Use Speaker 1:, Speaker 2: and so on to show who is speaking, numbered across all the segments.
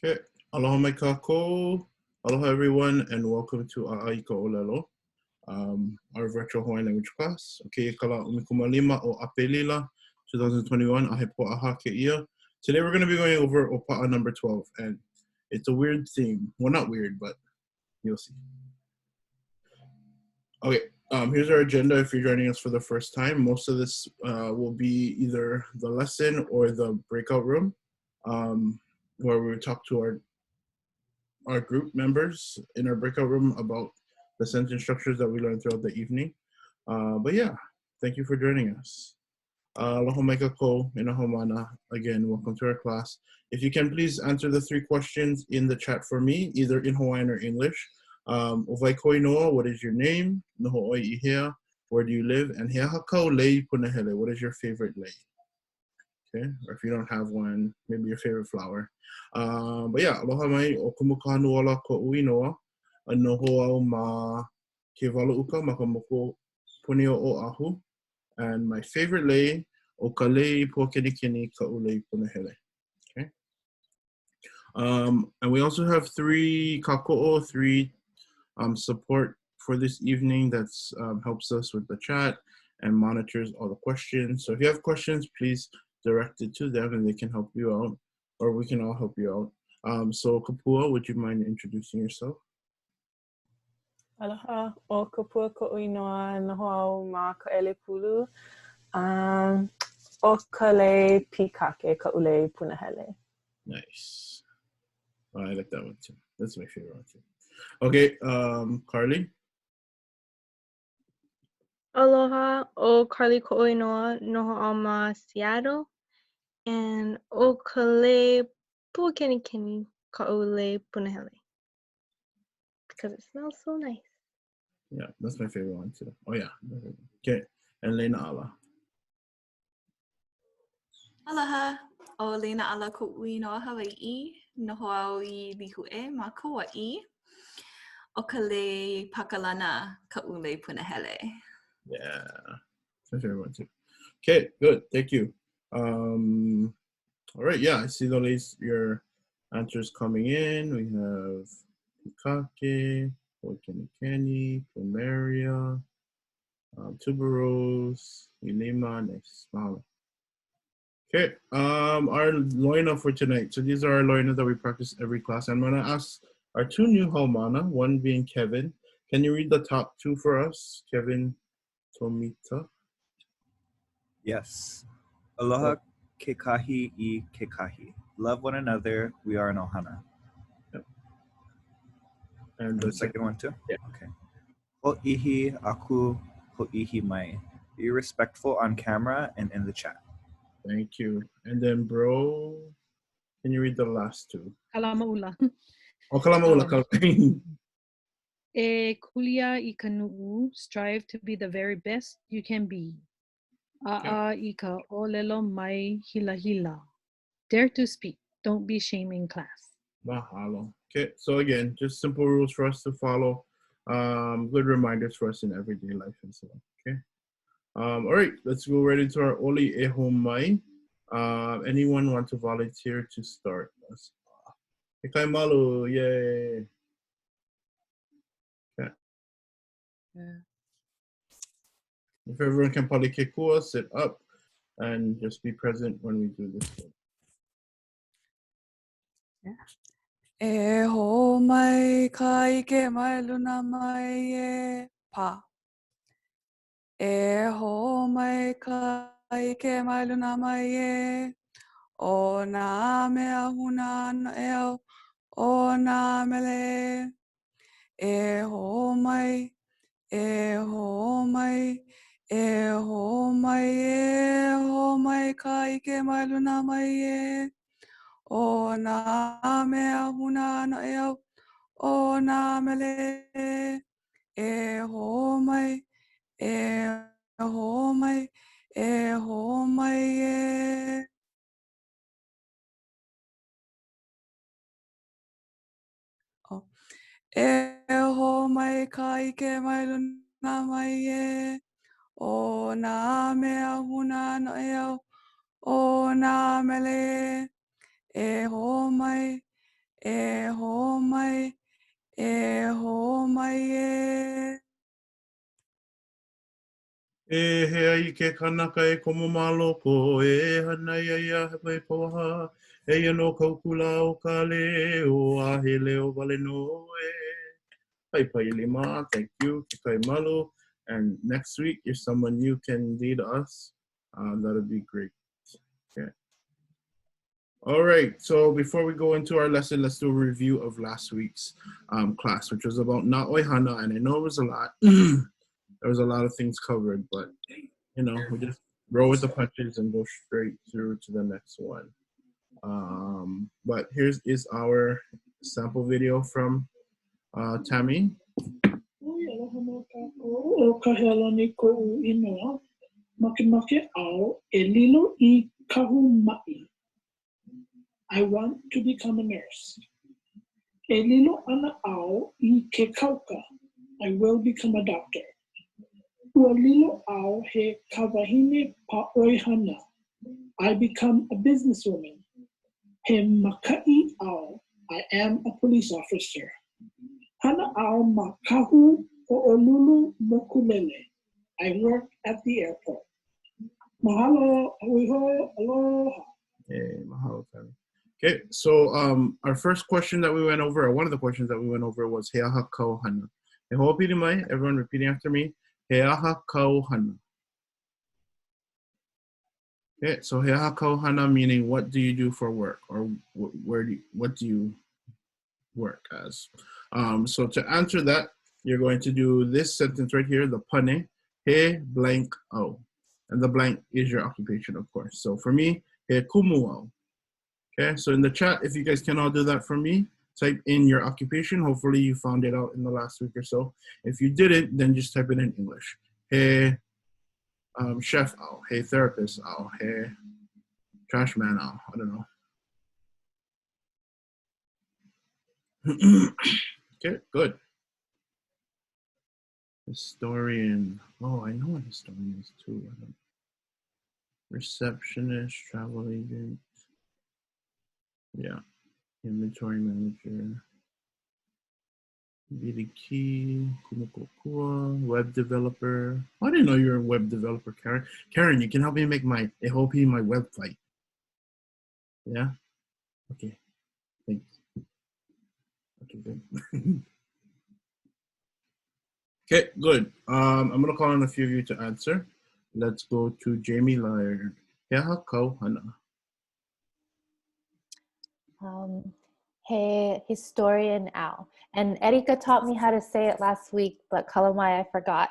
Speaker 1: Okay, aloha mai kākou. Aloha everyone, and welcome to ʻAʻA ʻŌLELO, our virtual Hawaiian language class. Okay, kala umikumālima o Apelila, 2021, ahe po'aha ke'ia. Today we're going to be going over ʻOpaʻa number 12, and it's a weird theme. Well, not weird, but you'll see. Okay, here's our agenda if you're joining us for the first time. Most of this will be either the lesson or the breakout room, where we talk to our group members in our breakout room about the sentence structures that we learned throughout the evening. But yeah, thank you for joining us. Aloha mai kākou, ina mana. Again, welcome to our class. If you can please answer the 3 questions in the chat for me, either in Hawaiian or English. Owai koi noa, what is your name? Noho oi ihea, where do you live? And hea hakau lei punahele, what is your favorite lei? Okay, or if you don't have one, maybe your favorite flower. But yeah, aloha mai o Kumu Kahanuola ko uinoa, a noho au ma ke wala uka ma ka moko punio o ahu. And my favorite lei, o ka lei po kenikini ka ulei punahele. Okay. And we also have 3 kākou, 3 support for this evening that's helps us with the chat and monitors all the questions. So if you have questions, please direct it to them and they can help you out, or we can all help you out. So Kapua, would you mind introducing yourself?
Speaker 2: Aloha, o Kapua ko uinoa noho au ma ka elepulu. O ka lei pikake ka ulei punahele.
Speaker 1: Nice. Oh, I like that one too. That's my favorite one too. Okay, Carly.
Speaker 3: Aloha, o Carly ko uinoa noho au ma Seattle. And o ka lei pukenikini ka ulei punahele. Because it smells so nice.
Speaker 1: Yeah, that's my favorite one too. Oh yeah. Okay, and Lena Ala.
Speaker 4: Aloha, o Lena Ala ko uinoa Hawaii, noho au I lihue ma Kauai. O ka lei pakalana ka ulei punahele.
Speaker 1: Yeah, that's my favorite one too. Okay, good. Thank you. All right, yeah, I see your answers coming in. We have Pikake, Kenny, Plumeria, Tuberose, Ilima, nice. Mahalo. Okay, our loina for tonight. So these are our loina that we practice every class. I'm gonna ask our 2 new haumana, one being Kevin. Can you read the top 2 for us? Kevin Tomita.
Speaker 5: Yes. Aloha kekahi I kekahi. Love one another, we are an ohana.
Speaker 1: Yep. And
Speaker 5: the second one too?
Speaker 1: Yeah.
Speaker 5: Okay. Ho'ihi aku ho'ihi mai. Be respectful on camera and in the chat.
Speaker 1: Thank you. And then bro, can you read the last 2?
Speaker 6: Kalamaula.
Speaker 1: Oh, kalamaula.
Speaker 6: E kulia I ka nu'u, strive to be the very best you can be. ʻAʻa I ka ʻŌLELO mai hila hila. Dare to speak. Don't be ashamed in class.
Speaker 1: Mahalo. Okay, so again, just simple rules for us to follow. Good reminders for us in everyday life and so on. Okay. All right, let's go right into our oli e homai. Anyone want to volunteer to start? Ekai malu, yay. Okay.
Speaker 6: Yeah.
Speaker 1: If everyone can palikekua, sit up and just be present when we do this one.
Speaker 7: E ho mai ka ike mai luna mai e pa. E ho mai ka ike mai luna mai e o nā mea huna no e au o nā mele. E ho mai, e ho mai, e ho mai, e ho mai ka ike mai luna mai e o nā mea huna no e au o nā mele. E ho mai, e ho mai, e ho mai e. E ho mai ka ike mai luna mai e o nā mea huna no e au o nā mele. E ho mai, e ho mai e.
Speaker 1: E hea I ke kanaka e komo maloko e hana ia hepai poha e ia no kaukula o ka leo a he leo wale no e. Pai pai lima, thank you, ke kai malu. And next week, if someone new can lead us, that'll be great. Okay. All right, so before we go into our lesson, let's do a review of last week's class, which was about na'oihana, and I know it was a lot. There was a lot of things covered, but you know, we just roll with the punches and go straight through to the next one. But here's our sample video from Tammy.
Speaker 8: Aloha no kākou, o kahela ni ko'u inoa, makemake au e lilo I kahu ma'i. I want to become a nurse. E lilo ana au I ke kauka, I will become a doctor. Ua lilo au he kawahine pa'oihana, I become a businesswoman. He maka'i au, I am a police officer. Hana au makahu ho'olulu mokulele, I work at the airport. Mahalo, aloha, aloha.
Speaker 1: Hey, mahalo, Tammy. Okay, so our first question that we went over, or one of the questions that we went over was Heaha kau hana. E ho'opili mai, everyone repeating after me. Heaha kau hana. Okay, so Heaha kau hana meaning what do you do for work, or what do you work as? So to answer that, you're going to do this sentence right here, the pane, he blank au. And the blank is your occupation, of course. So for me, he kumu au. Okay, so in the chat, if you guys can all do that for me, type in your occupation. Hopefully you found it out in the last week or so. If you didn't, then just type it in English. Hey, chef ao. Hey, therapist ao. Hey, trash man ao. I don't know. Okay, good. Historian. Oh, I know what historian is too. Receptionist, travel agent. Yeah. Inventory manager. BDK, Kumukokua, web developer. I didn't know you were a web developer, Karen. Karen, you can help me make my AHOP, my website. Yeah? Okay. Thanks. Okay, good. Okay, good. I'm going to call on a few of you to answer. Let's go to Jamie Laird. Heaha kau hana.
Speaker 9: Hey, historian Al. And Erika taught me how to say it last week, but Kalamai, I forgot.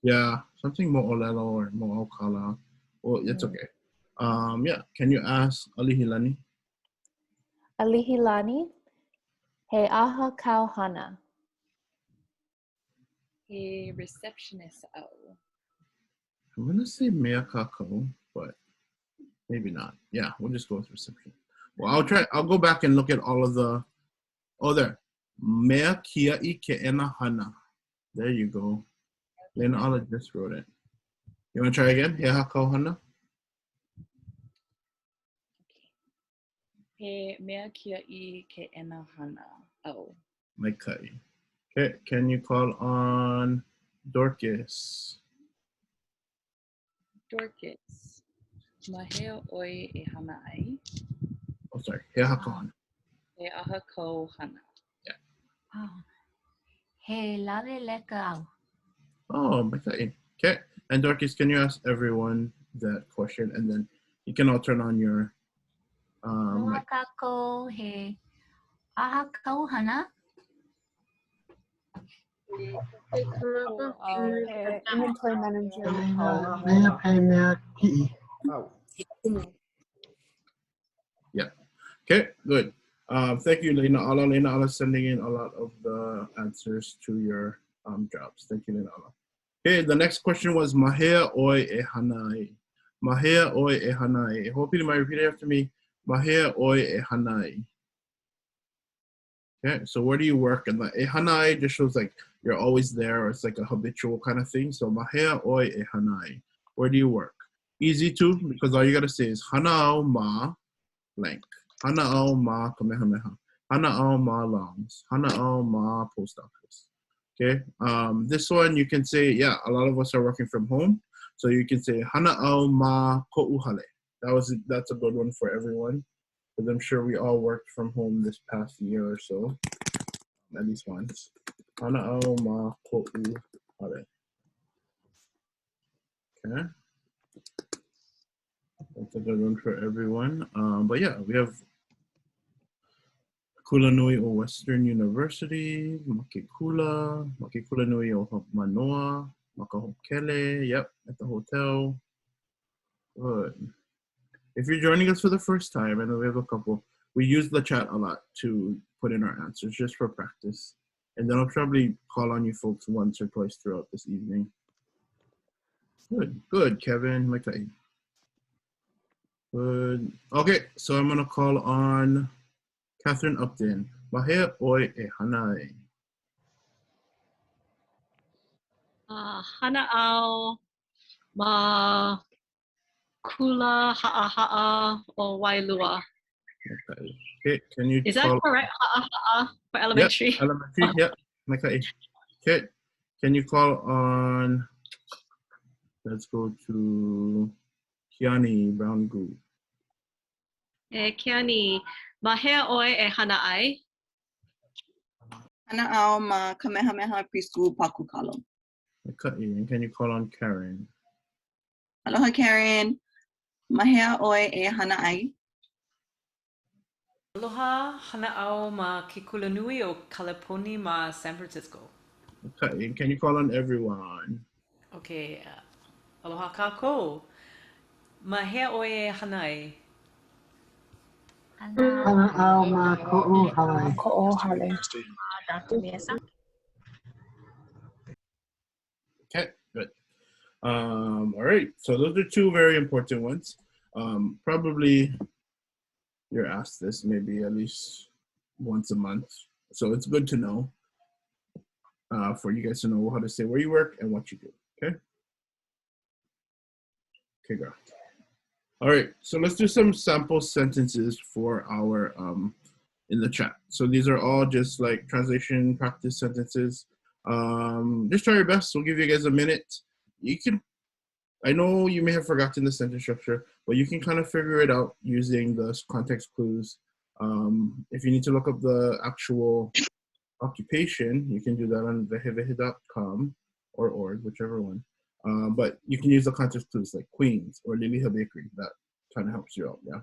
Speaker 1: Yeah, something mo ʻŌLELO or mo ʻaukala. Well, it's okay. Yeah, can you ask Alihilani?
Speaker 9: Alihilani, he aha kau hana.
Speaker 10: He receptionist au.
Speaker 1: I'm going to say mea kākou, but maybe not. Yeah, we'll just go with reception. Well, I'll go back and look at all of the, oh, there. Mea kia'i ke ena hana. There you go. Lena Ala just wrote it. You want to try again? Heaha kau hana?
Speaker 10: He mea kia'i ke ena hana au.
Speaker 1: Mai kai. Okay, can you call on Dorcas?
Speaker 10: Dorcas. Mahea oi e hana ai.
Speaker 1: Oh, sorry. Heaha kau hana.
Speaker 10: He aha kau hana.
Speaker 1: Yeah.
Speaker 11: Oh. He ʻAʻA au.
Speaker 1: Oh, mai kai. Okay, and Dorcas, can you ask everyone that question, and then you can all turn on your
Speaker 11: Aloha kākou, he aha kau hana.
Speaker 2: Inventory manager.
Speaker 1: Yeah. Okay, good. Thank you, Lena Ala. Lena Ala sending in a lot of the answers to your jobs. Thank you, Lena Ala. Okay, the next question was Mahea oi e hanai. Mahea oi e hanai. Hope you might repeat it after me. Mahea oi e hanai. Okay, so where do you work? And the e hanai just shows like you're always there, or it's like a habitual kind of thing. So mahea oi e hanai. Where do you work? Easy too, because all you gotta say is hanao ma blank. Hanao ma kamehameha. Hana'au ma Lounge, Hana'au ma Post Office. Okay, this one you can say, yeah, a lot of us are working from home, so you can say Hana'au ma ko'uhale. That's a good one for everyone, because I'm sure we all worked from home this past year or so, at least once. Hana'au ma ko'uhale. Okay, that's a good one for everyone. But yeah, we have Kula Nui o Western University, Makekula Nui o Manoa, Makahokele, yep, at the hotel. Good. If you're joining us for the first time, I know we have a couple, we use the chat a lot to put in our answers just for practice. And then I'll probably call on you folks once or twice throughout this evening. Good, Kevin, Makai. Good. Okay, so I'm gonna call on Catherine Upton. Mahea oi e hanae.
Speaker 6: Hana'au ma kula ha'a o Wailua.
Speaker 1: Okay, can you
Speaker 6: Is
Speaker 1: call?
Speaker 6: that correct? Ha'a for elementary?
Speaker 1: Yep, elementary, yep. Makai. Okay, can you call on, let's go to Kiani Brown Group.
Speaker 6: Kiani, mahea oi e hana'ai.
Speaker 12: Hana'au ma Kamehameha Preschool Pakukalo.
Speaker 1: And can you call on Karen?
Speaker 12: Aloha, Karen. Mahea oi e hana'ai.
Speaker 10: Aloha, hana'au ma Kekulanui o Kaleponi ma San Francisco.
Speaker 1: Okay, and can you call on everyone?
Speaker 10: Okay, aloha kākou. Mahea oi e hanai.
Speaker 13: Hana'au ma ko'uhale.
Speaker 1: Okay, good. All right, so those are two very important ones. Probably you're asked this maybe at least once a month. So it's good to know for you guys to know how to say where you work and what you do, okay? Okay, girl. All right, so let's do some sample sentences for our, in the chat. So these are all just like translation practice sentences. Just try your best. We'll give you guys a minute. You can, I know you may have forgotten the sentence structure, but you can kind of figure it out using the context clues. If you need to look up the actual occupation, you can do that on vehevehe.com or org, whichever one. But you can use the context clues like Queens or Liliha Bakery. That kind of helps you out, yeah.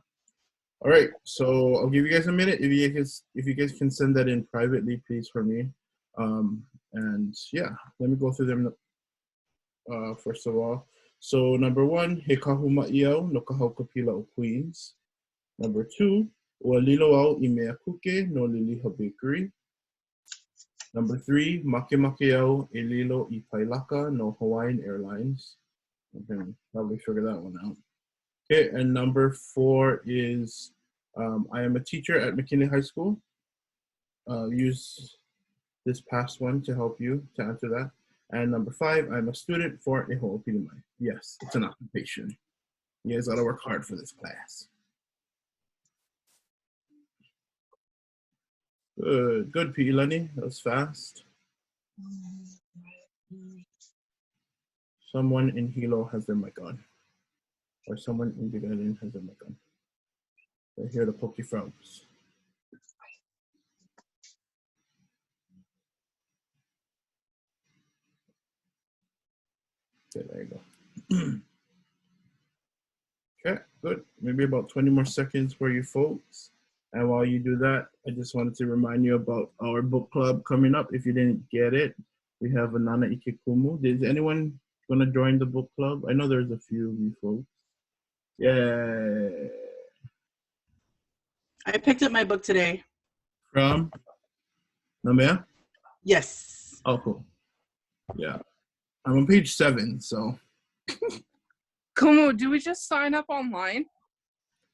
Speaker 1: All right, so I'll give you guys a minute. If you guys can send that in privately, please, for me. And yeah, let me go through them first of all. So number one, he kahuma'iau no kahaukapila o Queens. Number two, ua lilo au I mea kuke no Liliha Bakery. Number three, makemake au e lilo I Pailaka no Hawaiian Airlines. Okay, probably figure that one out. Okay, and number four is I am a teacher at McKinley High School. Use this past one to help you to answer that. And number five, I'm a student for a ho'opilumai. Yes, it's an occupation. You guys gotta work hard for this class. Good, Pi'ilani. That was fast. Someone in Hilo has their mic on. Or someone in Bigalin has their mic on. They're here to poke you frogs. Okay, there you go. Okay, good. Maybe about 20 more seconds for you folks. And while you do that, I just wanted to remind you about our book club coming up. If you didn't get it, we have a Nana Ike Kumu. Is anyone gonna join the book club? I know there's a few of you folks. Yeah.
Speaker 12: I picked up my book today.
Speaker 1: From Namea?
Speaker 12: Yes.
Speaker 1: Oh, cool. Yeah. I'm on page 7, so.
Speaker 7: Kumu, do we just sign up online?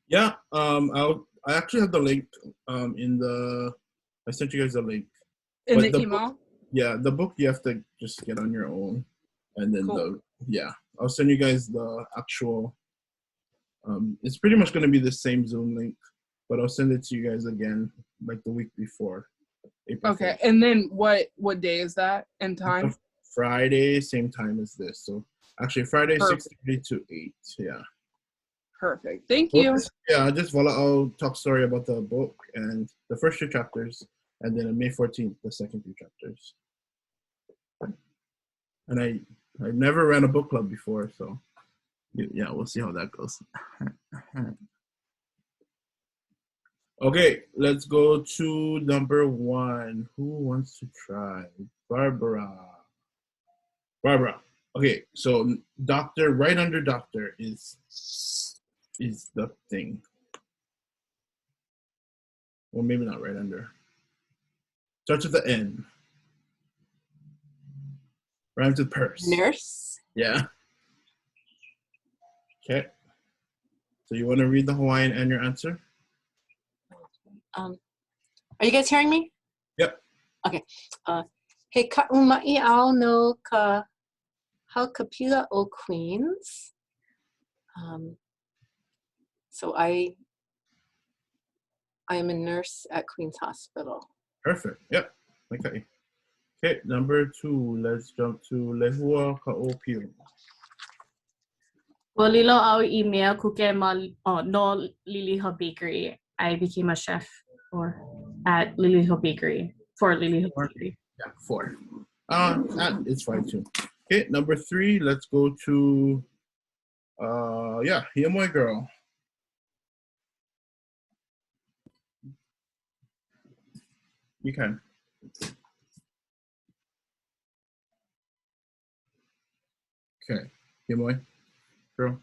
Speaker 1: Yeah, I actually have the link in the, I sent you guys a link.
Speaker 7: In
Speaker 1: But
Speaker 7: the email?
Speaker 1: Book, yeah, the book you have to just get on your own. And then
Speaker 7: Cool.
Speaker 1: yeah, I'll send you guys the actual, it's pretty much gonna be the same Zoom link, but I'll send it to you guys again like the week before. April
Speaker 7: Okay,
Speaker 1: 1st.
Speaker 7: and then what day is that and time?
Speaker 1: Friday, same time as this. So actually Friday,
Speaker 7: Perfect.
Speaker 1: 6:30 to 8. Yeah.
Speaker 7: Perfect. Thank you.
Speaker 1: Yeah, just I'll talk story about the book and the first 2 chapters, and then on May 14th, the second 2 chapters. And I never ran a book club before, so yeah, we'll see how that goes. Okay, let's go to number 1. Who wants to try? Barbara. Okay, so doctor, right under doctor is the thing. Well, maybe not right under. Starts with the N. Rhymes with purse.
Speaker 14: Nurse.
Speaker 1: Yeah. Okay. So you want to read the Hawaiian and your answer?
Speaker 14: Are you guys hearing me?
Speaker 1: Yep.
Speaker 14: Okay. He ka'umai ao no ka haukapila o Queens. So I am a nurse at Queens Hospital.
Speaker 1: Perfect. Yep. Okay. Okay, number 2. Let's jump to Lehua Ka'opio.
Speaker 15: Walilo au email kuke no Liliho Bakery. I became a chef at Liliho Bakery for Liliho Bakery.
Speaker 1: Yeah, 4. That is fine too. Okay, number 3. Let's go to Hiamoy girl. You can. Okay, Hiamoy girl.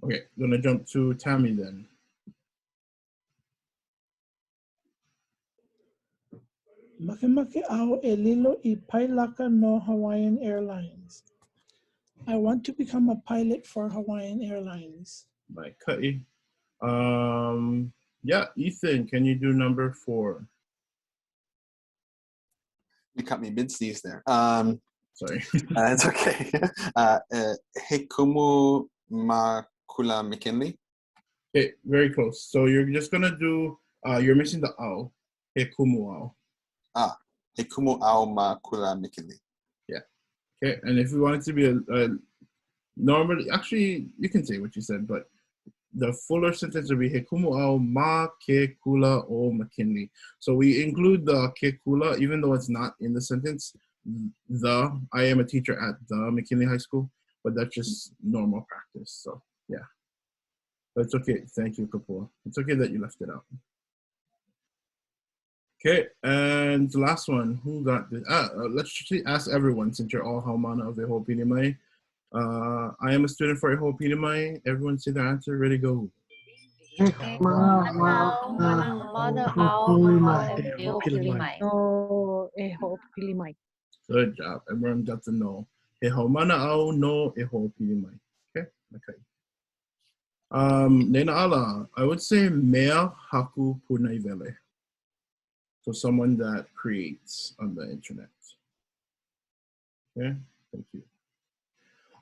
Speaker 1: Okay, gonna jump to Tammy then.
Speaker 8: Makemake au ʻELELO I Pailaka no Hawaiian Airlines. I want to become a pilot for Hawaiian Airlines.
Speaker 1: By Kai. Yeah, Ethan, can you do number 4?
Speaker 16: You cut me mid-sneeze there.
Speaker 1: Sorry.
Speaker 16: It's okay. He Kumu Makula McKinley.
Speaker 1: Okay, very close. So you're just gonna do, you're missing the ao. He Kumu ao.
Speaker 16: He Kumu ao Makula McKinley.
Speaker 1: Yeah. Okay, and if you want it to be a normally, actually, you can say what you said, but the fuller sentence would be He Kumu ao ma ke kula o McKinley. So we include the ke kula, even though it's not in the sentence. I am a teacher at the McKinley High School, but that's just normal practice. So yeah, but it's okay. Thank you, Kapua. It's okay that you left it out. Okay, and the last one, who got this? Let's actually ask everyone, since you're all haumana of Eho Pinimai. I am a student for Eho Pinimai. Everyone say their answer. Ready, go. Good job. Everyone got to know. He haumana au no Eho Pinimai. Okay, okay. Nena ala, I would say mea haku punaivele. So someone that creates on the internet. Okay, thank you.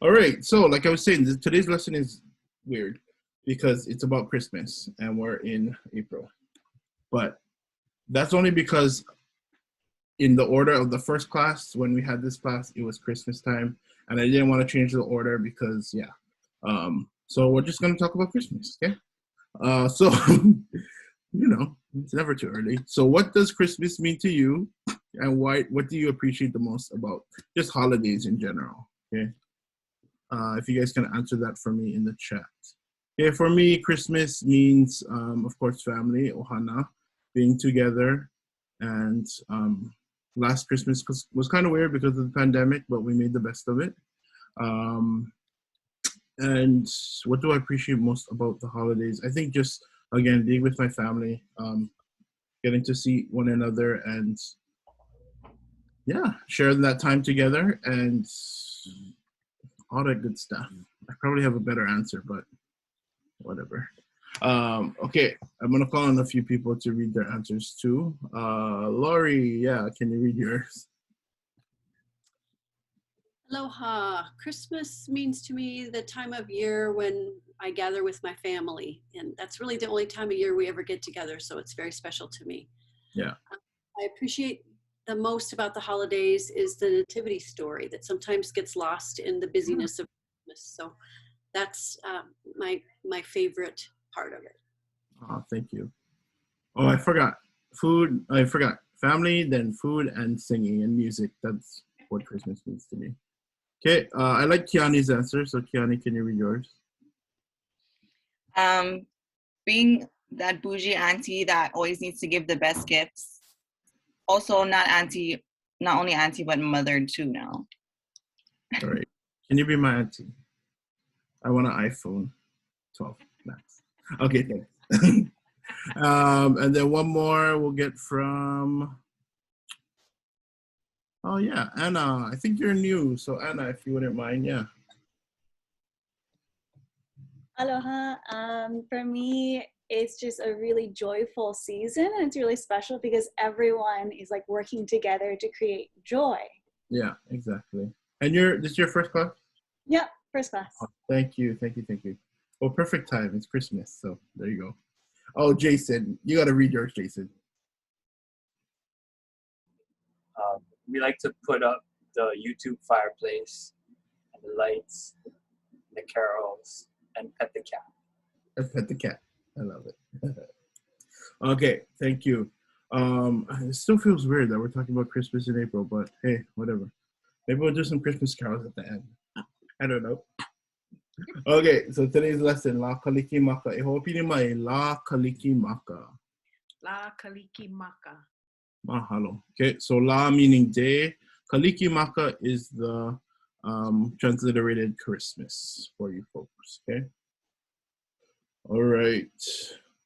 Speaker 1: All right, so like I was saying, today's lesson is weird because it's about Christmas and we're in April. But that's only because in the order of the first class, when we had this class, it was Christmas time. And I didn't want to change the order because, yeah. So we're just going to talk about Christmas, okay? So, you know, it's never too early. So what does Christmas mean to you? And what do you appreciate the most about just holidays in general, okay? If you guys can answer that for me in the chat. Okay, for me, Christmas means, of course, family, ohana, being together. And last Christmas was kind of weird because of the pandemic, but we made the best of it. And what do I appreciate most about the holidays? I think just, again, being with my family, getting to see one another and, yeah, sharing that time together and all that good stuff. I probably have a better answer, but whatever. Okay, I'm gonna call on a few people to read their answers too. Laurie, yeah, can you read yours?
Speaker 17: Aloha. Christmas means to me the time of year when I gather with my family. And that's really the only time of year we ever get together. So it's very special to me.
Speaker 1: Yeah.
Speaker 17: I appreciate the most about the holidays is the nativity story that sometimes gets lost in the busyness of Christmas. So that's my favorite part of it.
Speaker 1: Oh, thank you. Oh, I forgot. Food. I forgot. Family, then food and singing and music. That's what Christmas means to me. Okay, I like Kiani's answer. So Kiani, can you read yours?
Speaker 12: Being that bougie auntie that always needs to give the best gifts. Also not only auntie, but mother too now.
Speaker 1: All right. Can you be my auntie? I want an iPhone 12 Max. Okay, thanks. And then one more we'll get from, oh yeah, Anna. I think you're new. So Anna, if you wouldn't mind, yeah.
Speaker 18: Aloha. For me, it's just a really joyful season, and it's really special because everyone is like working together to create joy.
Speaker 1: Yeah, exactly. And this is your first class?
Speaker 18: Yep, first class.
Speaker 1: Oh, thank you. Well, perfect time. It's Christmas, so there you go. Oh, Jason, you got to read yours, Jason.
Speaker 19: We like to put up the YouTube fireplace and the lights, and the carols, and pet the cat.
Speaker 1: And pet the cat. I love it. Okay, thank you. It still feels weird that we're talking about Christmas in April, but hey, whatever. Maybe we'll do some Christmas carols at the end. I don't know. Okay, so today's lesson, LΑ KALIKIMAKA. E ho'opili mai, LΑ KALIKIMAKA.
Speaker 6: LΑ KALIKIMAKA.
Speaker 1: Mahalo. Okay, so LA meaning day. KALIKIMAKA is the transliterated Christmas for you folks, okay? All right,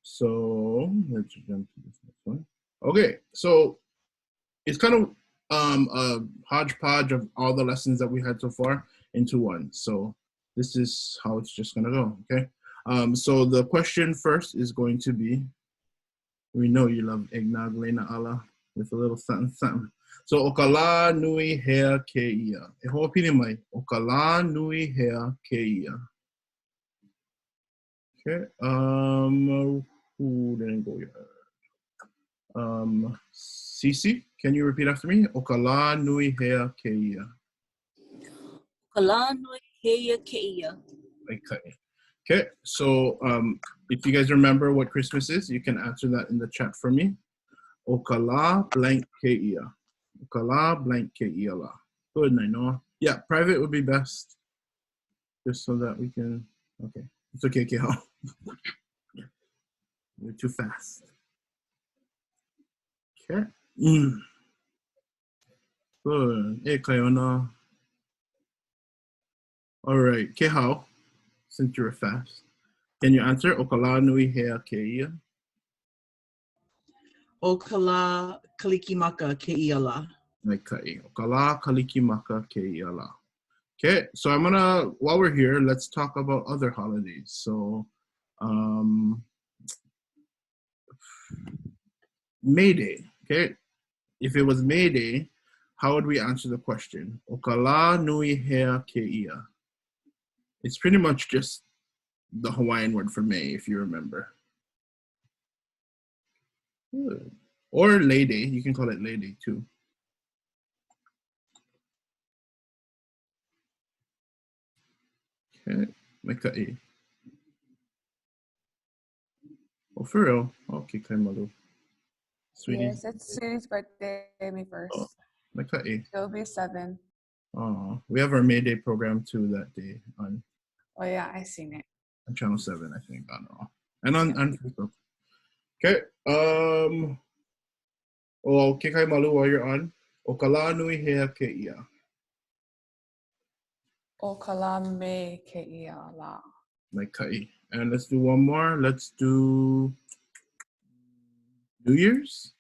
Speaker 1: so let's jump to this next one. Okay, so it's kind of a hodgepodge of all the lessons that we had so far into one. So this is how it's just gonna go, okay? So the question first is going to be, we know you love eggnog, Lena Allah, with a little something, something. So, okala nui hea keia. E ho'opili mai, okala nui hea keia. Okay, who didn't go yet? Cece, can you repeat after me? Okala nui hea keia.
Speaker 12: Okala nui hea keia.
Speaker 1: Okay, so if you guys remember what Christmas is, you can answer that in the chat for me. Okala blank keia. Okala blank keia la. Good, Nainoa. Yeah, private would be best. Just so that we can, okay. It's okay, Keha. You're too fast. Okay. Good. Hey, Kayona. All right, Keha, since you're fast, can you answer okala nui hea keia?
Speaker 12: Okala kalikimaka keia la.
Speaker 1: Okay, okala kalikimaka keia la. Okay, so I'm gonna, while we're here, let's talk about other holidays. So, May Day, okay? If it was May Day, how would we answer the question? Okala nui hea keia. It's pretty much just the Hawaiian word for May, if you remember. Good. Or Lay Day, you can call it Lay Day too. Okay, Meka'i. Oh, for real? Okay, Kaimalu. Sweetie.
Speaker 7: Yes, it's Sweetie's birthday, May 1st.
Speaker 1: Oh, Meka'i.
Speaker 7: It'll be 7.
Speaker 1: Oh, we have our May Day program too that day on.
Speaker 7: Oh yeah, I seen it.
Speaker 1: On Channel 7, I think, on Raw. And on Facebook. Okay. Oh, okay, Kaimalu, while you're on. Okala nui hea keia.
Speaker 7: Okala me keia la.
Speaker 1: Meka'i. And let's do one more. Let's do New Year's.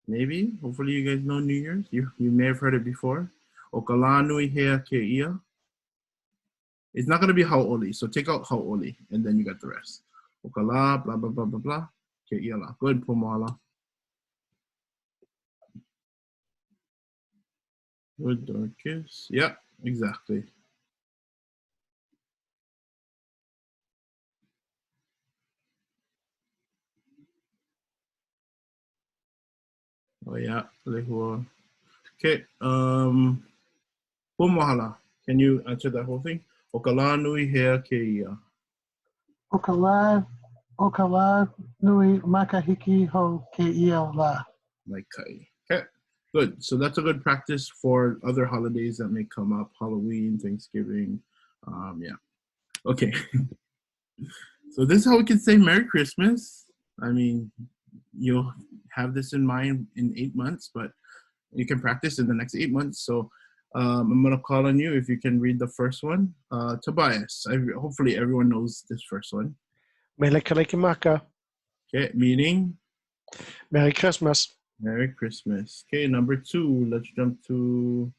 Speaker 1: Maybe. Hopefully you guys know New Year's. You may have heard it before. Okala nui hea keia. It's not going to be hau'oli, so take out hau'oli, and then you got the rest. Okala, blah, blah, blah, blah, blah. Keia la. Good, Pomala. Good, Dorcas. Yeah, exactly. Oh yeah, lehua. Okay. Pumahala. Can you answer that whole thing? Okala nui hea keia.
Speaker 13: Okala nui makahiki ho ke ia la.
Speaker 1: Like kai. Okay. Good. So that's a good practice for other holidays that may come up. Halloween, Thanksgiving. Yeah. Okay. So this is how we can say Merry Christmas. I mean, you'll have this in mind in 8 months, but you can practice in the next 8 months. So I'm going to call on you if you can read the first one. Tobias, hopefully everyone knows this first one.
Speaker 20: LΑ KALIKIMAKA.
Speaker 1: Okay, meaning?
Speaker 20: Merry Christmas.
Speaker 1: Merry Christmas. Okay, number 2, let's jump to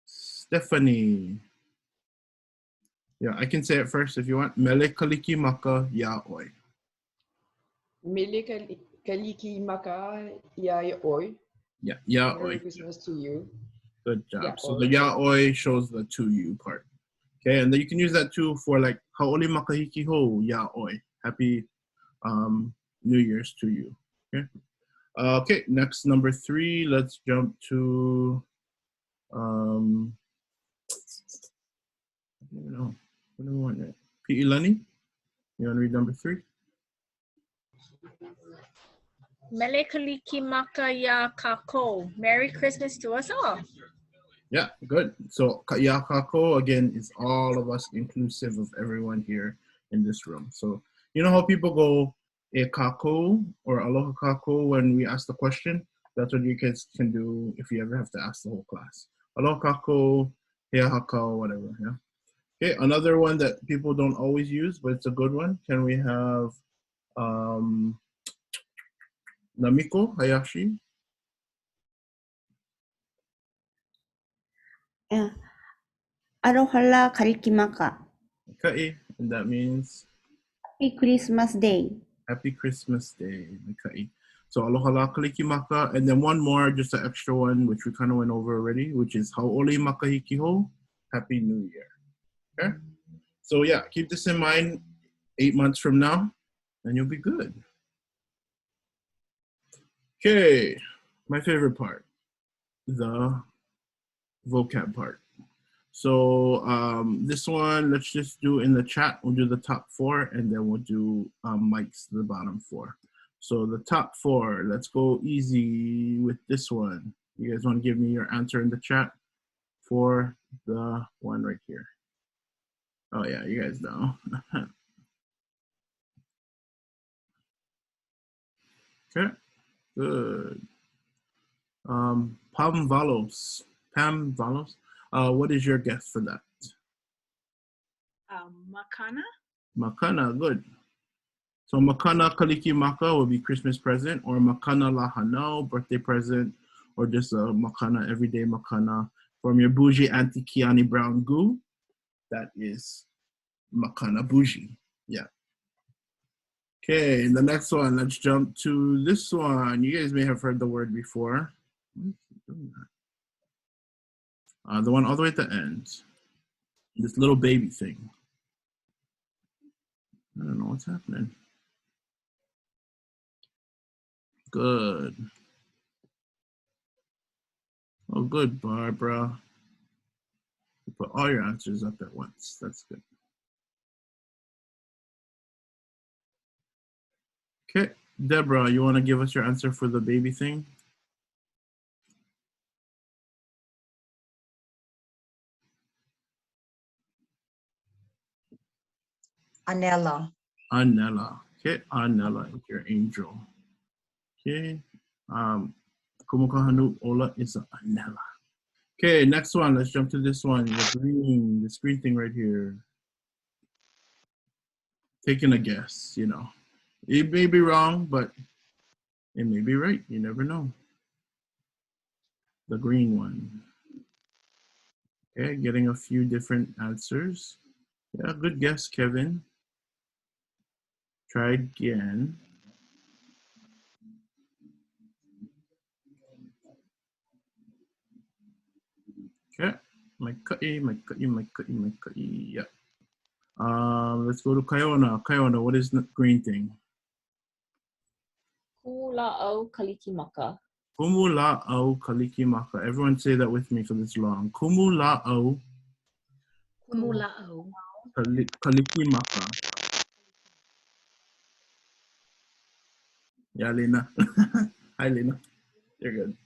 Speaker 1: Stephanie. Yeah, I can say it first if you want. LΑ KALIKIMAKA yaoi.
Speaker 21: LΑ KALIKIMAKA yaoi.
Speaker 1: Yeah, yaoi.
Speaker 21: Merry Christmas to you.
Speaker 1: Good job.
Speaker 21: Yaoi.
Speaker 1: So the yaoi shows the to you part. Okay, and then you can use that too for like haole makahiki ho yaoi. Happy New Year's to you. Okay. Okay, next number 3. Let's jump to I don't even know. What do we want there? Pi'ilani? You want to read number 3?
Speaker 22: LA KALIKIMAKA ya kākou. Merry Christmas to us all.
Speaker 1: Yeah, good. So ya kākou again is all of us, inclusive of everyone here in this room. So you know how people go e kākou or aloha kākou when we ask the question? That's what you guys can do if you ever have to ask the whole class. Aloha kākou, hea hakau, whatever. Yeah. Okay, another one that people don't always use, but it's a good one. Can we have Namiko Hayashi?
Speaker 23: Yeah. Aloha kalikimaka.
Speaker 1: Okay, and that means?
Speaker 23: Happy Christmas Day.
Speaker 1: Happy Christmas Day. Okay. So aloha kalikimaka, and then one more, just an extra one, which we kind of went over already, which is haole makahiki ho. Happy New Year. Okay. So yeah, keep this in mind 8 months from now, and you'll be good. Okay, my favorite part, the vocab part. So this one, let's just do in the chat. We'll do the top 4, and then we'll do Mike's the bottom 4. So the top 4, let's go easy with this one. You guys want to give me your answer in the chat for the one right here? Oh yeah, you guys know. Okay, good. Pam Valos. What is your guess for that?
Speaker 2: Makana.
Speaker 1: Makana, good. So makana kalikimaka would be Christmas present, or makana lahano, birthday present, or just a makana, everyday makana from your bougie Auntie Kiani Brown Goo. That is makana bougie. Yeah. Okay, the next one, let's jump to this one. You guys may have heard the word before. The one all the way at the end. This little baby thing. I don't know what's happening. Good. Oh, good, Barbara. You put all your answers up at once. That's good. Okay, Deborah, you want to give us your answer for the baby thing?
Speaker 24: Anela.
Speaker 1: Anela. Okay, Anela is your angel. Okay, Kumu Kahanuola is Anela. Okay, next one. Let's jump to this one. The screen thing right here. Taking a guess, you know. It may be wrong, but it may be right. You never know. The green one. Okay, getting a few different answers. Yeah, good guess, Kevin. Try again. Okay. My ka'i. Yeah. Let's go to Kaiona. Kaiona, what is the green thing?
Speaker 15: Kumu la'au kalikimaka.
Speaker 1: Kumu la'au kalikimaka. Everyone say that with me for this long. Kumu la'au
Speaker 22: Kumu la'au
Speaker 1: kalikimaka. Yeah, Lena. Hi, Lena. You're good.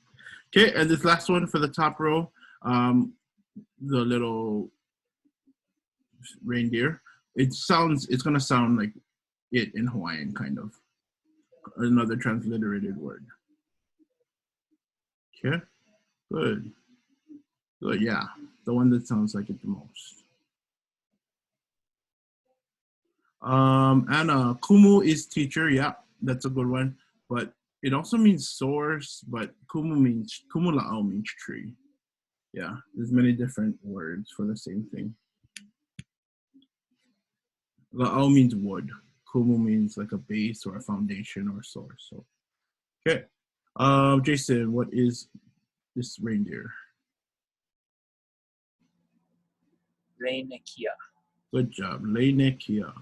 Speaker 1: Okay, and this last one for the top row, the little reindeer. It's gonna sound like it in Hawaiian, kind of. Another transliterated word. Okay, good. Good, yeah. The one that sounds like it the most. Anna, Kumu is teacher. Yeah, that's a good one. But it also means source, but Kumu la'au means tree. Yeah, there's many different words for the same thing. La'au means wood. Kumu means like a base or a foundation or source. So, okay. Jason, what is this reindeer?
Speaker 19: Leinekia.
Speaker 1: Good job, Leinekia.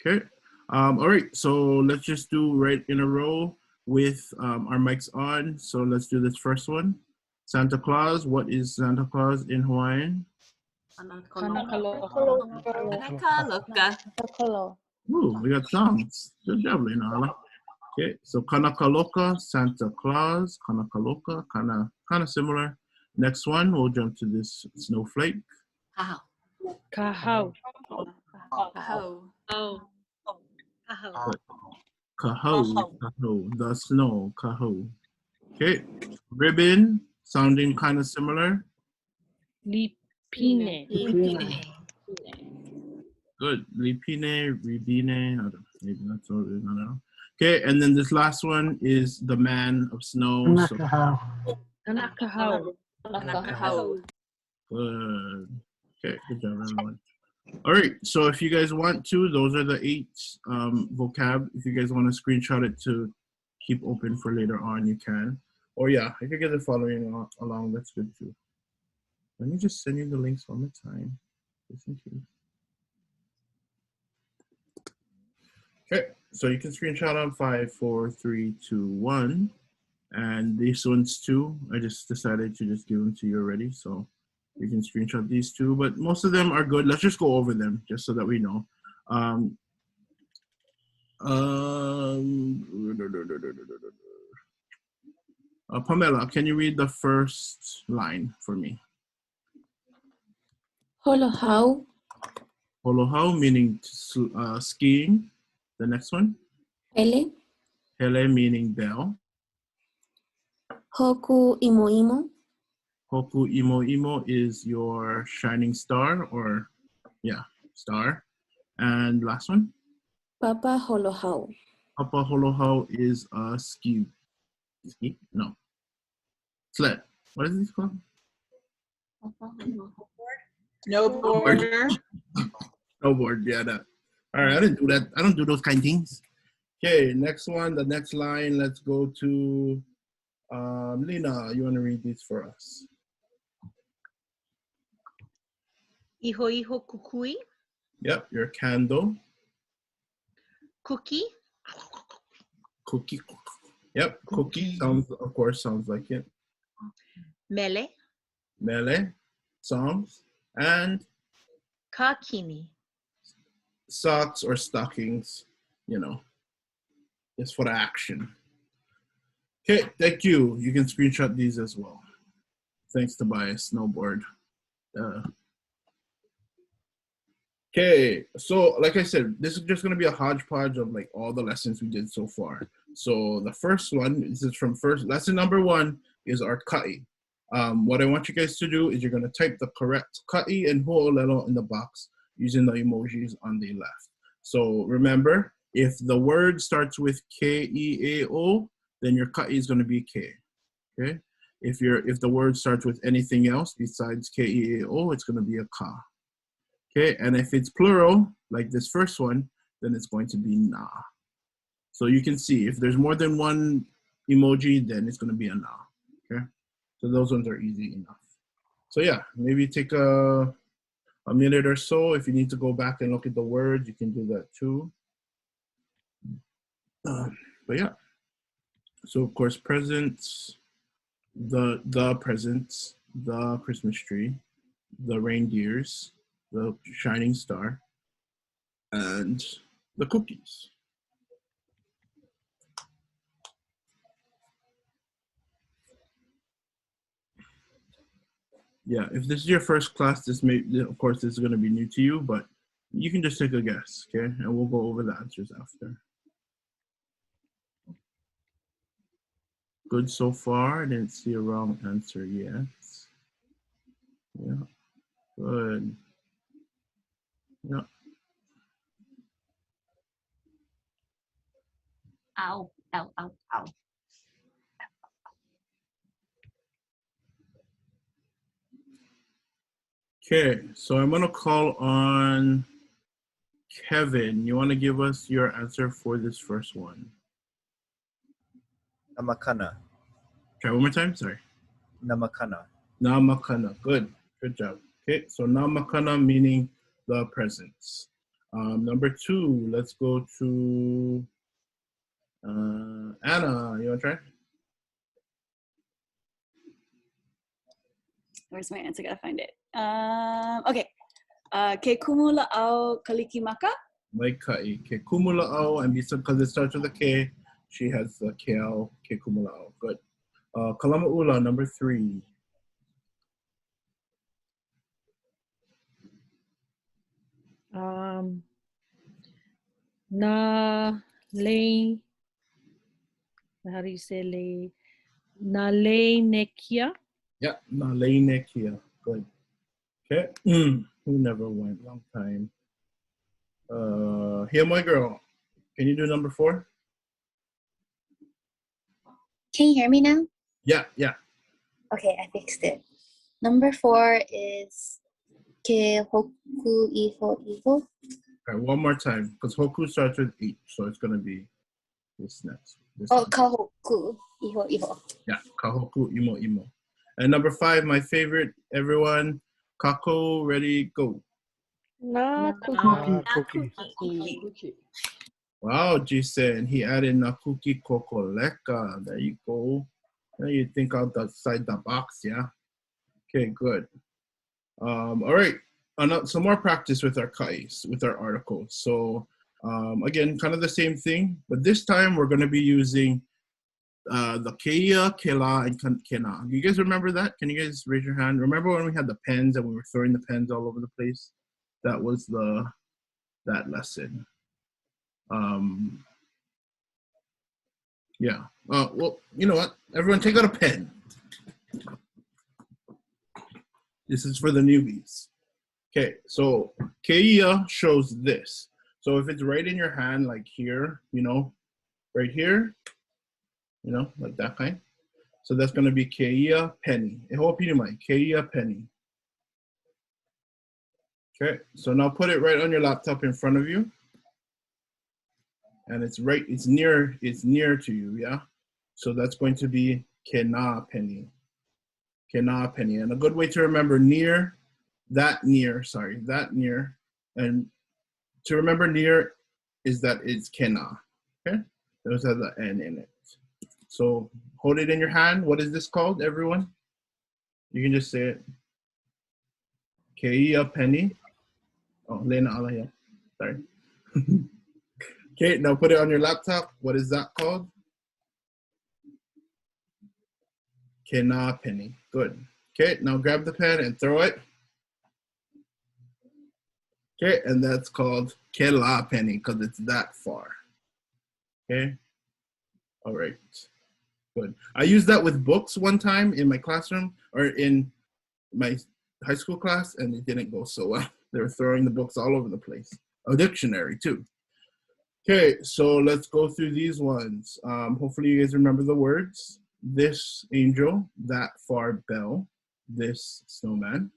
Speaker 1: Okay. All right, so let's just do right in a row with our mics on. So let's do this first one. Santa Claus, what is Santa Claus in Hawaiian? Ooh, we got songs. Good job, Lena. Okay, so Kanakaloka, Santa Claus, Kanakaloka, kind of similar. Next one, we'll jump to this snowflake.
Speaker 6: Kahau.
Speaker 1: Kahau, the snow, kahau. Okay, ribbon, sounding kind of similar.
Speaker 6: Lipine.
Speaker 1: Good, lipine, ribine, I don't know, maybe that's all it is, I don't know. Okay, and then this last one is the man of snow.
Speaker 6: Kanakahau.
Speaker 1: Good. Okay, good job, everyone. All right, so if you guys want to, those are the 8 vocab. If you guys want to screenshot it to keep open for later on, you can. Or yeah, if you guys are following along, that's good too. Let me just send you the links one more time. Just in case. Okay, so you can screenshot on 5, 4, 3, 2, 1. And these ones too, I just decided to just give them to you already. So you can screenshot these two, but most of them are good. Let's just go over them just so that we know. Pamela, can you read the first line for me?
Speaker 15: Holohau.
Speaker 1: Holohau, meaning skiing. The next one?
Speaker 15: Hele.
Speaker 1: Hele, meaning bell.
Speaker 15: Hoku imo imo.
Speaker 1: Hoku imo imo is your shining star, or yeah, star. And last one?
Speaker 15: Papa holohau.
Speaker 1: Papa holohau is a ski? No. Sled. What is this called?
Speaker 21: Snowboarder.
Speaker 1: Snowboard, yeah, that. All right, I didn't do that. I don't do those kind of things. Okay, next one, the next line, let's go to Lena. You want to read these for us?
Speaker 22: Iho iho kukui.
Speaker 1: Yep, your candle.
Speaker 22: Cookie.
Speaker 1: Cookie. Yep, cookie sounds, of course, sounds like it.
Speaker 22: Mele.
Speaker 1: Mele, songs. And
Speaker 22: Kakini.
Speaker 1: socks or stockings, you know, it's for the action. Okay, thank you. You can screenshot these as well. Thanks to buy a snowboard. Okay, so like I said, this is just going to be a hodgepodge of like all the lessons we did so far. So the first one, this is from lesson number 1 is our ka'i. What I want you guys to do is you're going to type the correct ka'i and ʻŌLELO in the box using the emojis on the left. So remember, if the word starts with K-E-A-O, then your ka'i is going to be K. Okay. If the word starts with anything else besides K-E-A-O, it's going to be a ka. Okay. And if it's plural, like this first one, then it's going to be na. So you can see if there's more than one emoji, then it's going to be a na. Okay. So those ones are easy enough. So yeah, maybe take a minute or so. If you need to go back and look at the words, you can do that too. But yeah, so of course, presents, the presents, the Christmas tree, the reindeers, the shining star, and the cookies. Yeah, if this is your first class, this may, of course, this is going to be new to you, but you can just take a guess, okay? And we'll go over the answers after. Good so far. I didn't see a wrong answer yet. Yeah, good. Yeah.
Speaker 11: Ow, ow, ow, ow.
Speaker 1: Okay, so I'm gonna call on Kevin. You wanna give us your answer for this first one?
Speaker 3: Namakana.
Speaker 1: Try one more time, sorry.
Speaker 3: Namakana.
Speaker 1: Namakana, good job. Okay, so namakana meaning the presents. Number 2, let's go to Anna, you wanna try?
Speaker 18: Where's my answer? I gotta find it. Okay. Ke kumu la'au kalikimaka.
Speaker 1: Like kai, ke kumula'au, and because it starts with a K, she has the KL, ke kumula'au. Good. Kalama'ula, number 3.
Speaker 6: Na lei. How do you say lei? Na lei nekia.
Speaker 1: Yeah, Nalei Nekia. Good. Okay. Who never went? Long time. Here, my girl. Can you do number 4?
Speaker 4: Can you hear me now?
Speaker 1: Yeah, yeah.
Speaker 4: Okay, I fixed it. Number 4 is ke hoku iho iho.
Speaker 1: Okay, one more time, because Hoku starts with H, so it's going to be this next.
Speaker 4: Oh, kahoku iho iho.
Speaker 1: Yeah, Kahoku imo imo. And number 5, my favorite, everyone. Kākou, ready, go.
Speaker 2: Na
Speaker 20: Cookie.
Speaker 1: Wow, Jason, he added Nakuki Kokoleka. There you go. Now you think outside the box, yeah? Okay, good. All right, some more practice with our kais, with our articles. So again, kind of the same thing, but this time we're going to be using the keia, kela, and kena. Do you guys remember that? Can you guys raise your hand? Remember when we had the pens and we were throwing the pens all over the place? That was that lesson. Yeah. Well, you know what? Everyone take out a pen. This is for the newbies. Okay, so keia shows this. So if it's right in your hand, like here, you know, right here, you know, like that kind. So that's going to be keia penny. Keia penny. Okay, so now put it right on your laptop in front of you. And it's near to you, yeah? So that's going to be kena penny. Kena penny. And a good way to remember that near, and to remember near is that it's kena, okay? Those have the N in it. So hold it in your hand. What is this called, everyone? You can just say it. Keia penny. Oh, Lena Alaya. Sorry. Okay, now put it on your laptop. What is that called? Kena penny. Good. Okay, now grab the pen and throw it. Okay, and that's called kela penny because it's that far. Okay. All right. Good. I used that with books one time in my classroom or in my high school class, and it didn't go so well. They were throwing the books all over the place. A dictionary too. Okay, so let's go through these ones. Hopefully you guys remember the words. This angel, that far bell, this snowman,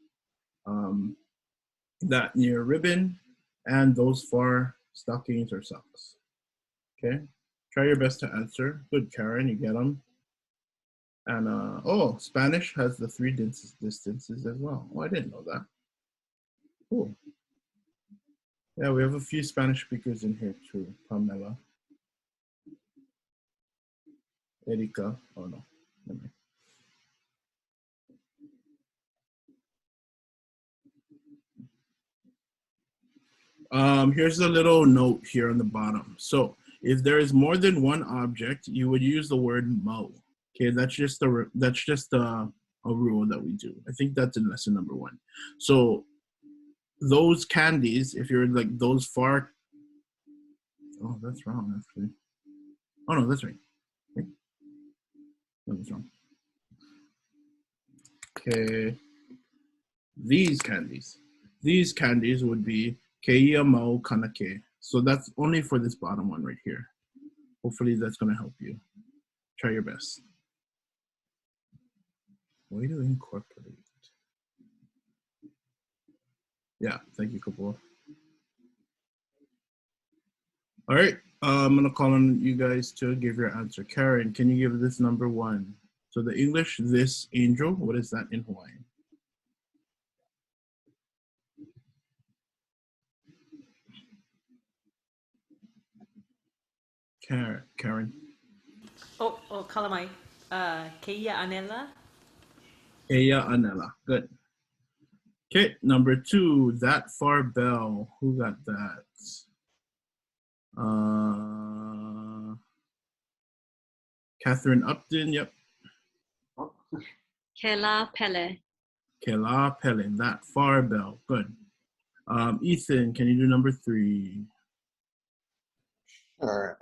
Speaker 1: that near ribbon, and those far stockings or socks. Okay, try your best to answer. Good, Karen, you get them. And oh, Spanish has the 3 distances as well. Oh, I didn't know that. Cool. Yeah, we have a few Spanish speakers in here too. Pamela, Erika. Oh no. Here's a little note here on the bottom. So if there is more than one object, you would use the word mo. Okay, that's just a rule that we do. I think that's in lesson number 1. So those candies, if you're like those far, oh, that's wrong actually. Oh no, that's right. Okay. No, that's wrong. Okay, these candies would be keia mau kanake. So that's only for this bottom one right here. Hopefully that's gonna help you. Try your best. Way to incorporate. Yeah, thank you, Kapoor. All right, I'm gonna call on you guys to give your answer. Karen, can you give this number 1? So the English, this angel, what is that in Hawaiian? Karen.
Speaker 3: Oh, kalamai. Keia anela.
Speaker 1: Keia anela, good. Okay, number 2, that far bell. Who got that? Catherine Upton, yep.
Speaker 5: Kela pele.
Speaker 1: Kela pele, that far bell, good. Ethan, can you do number 3?
Speaker 16: Sure.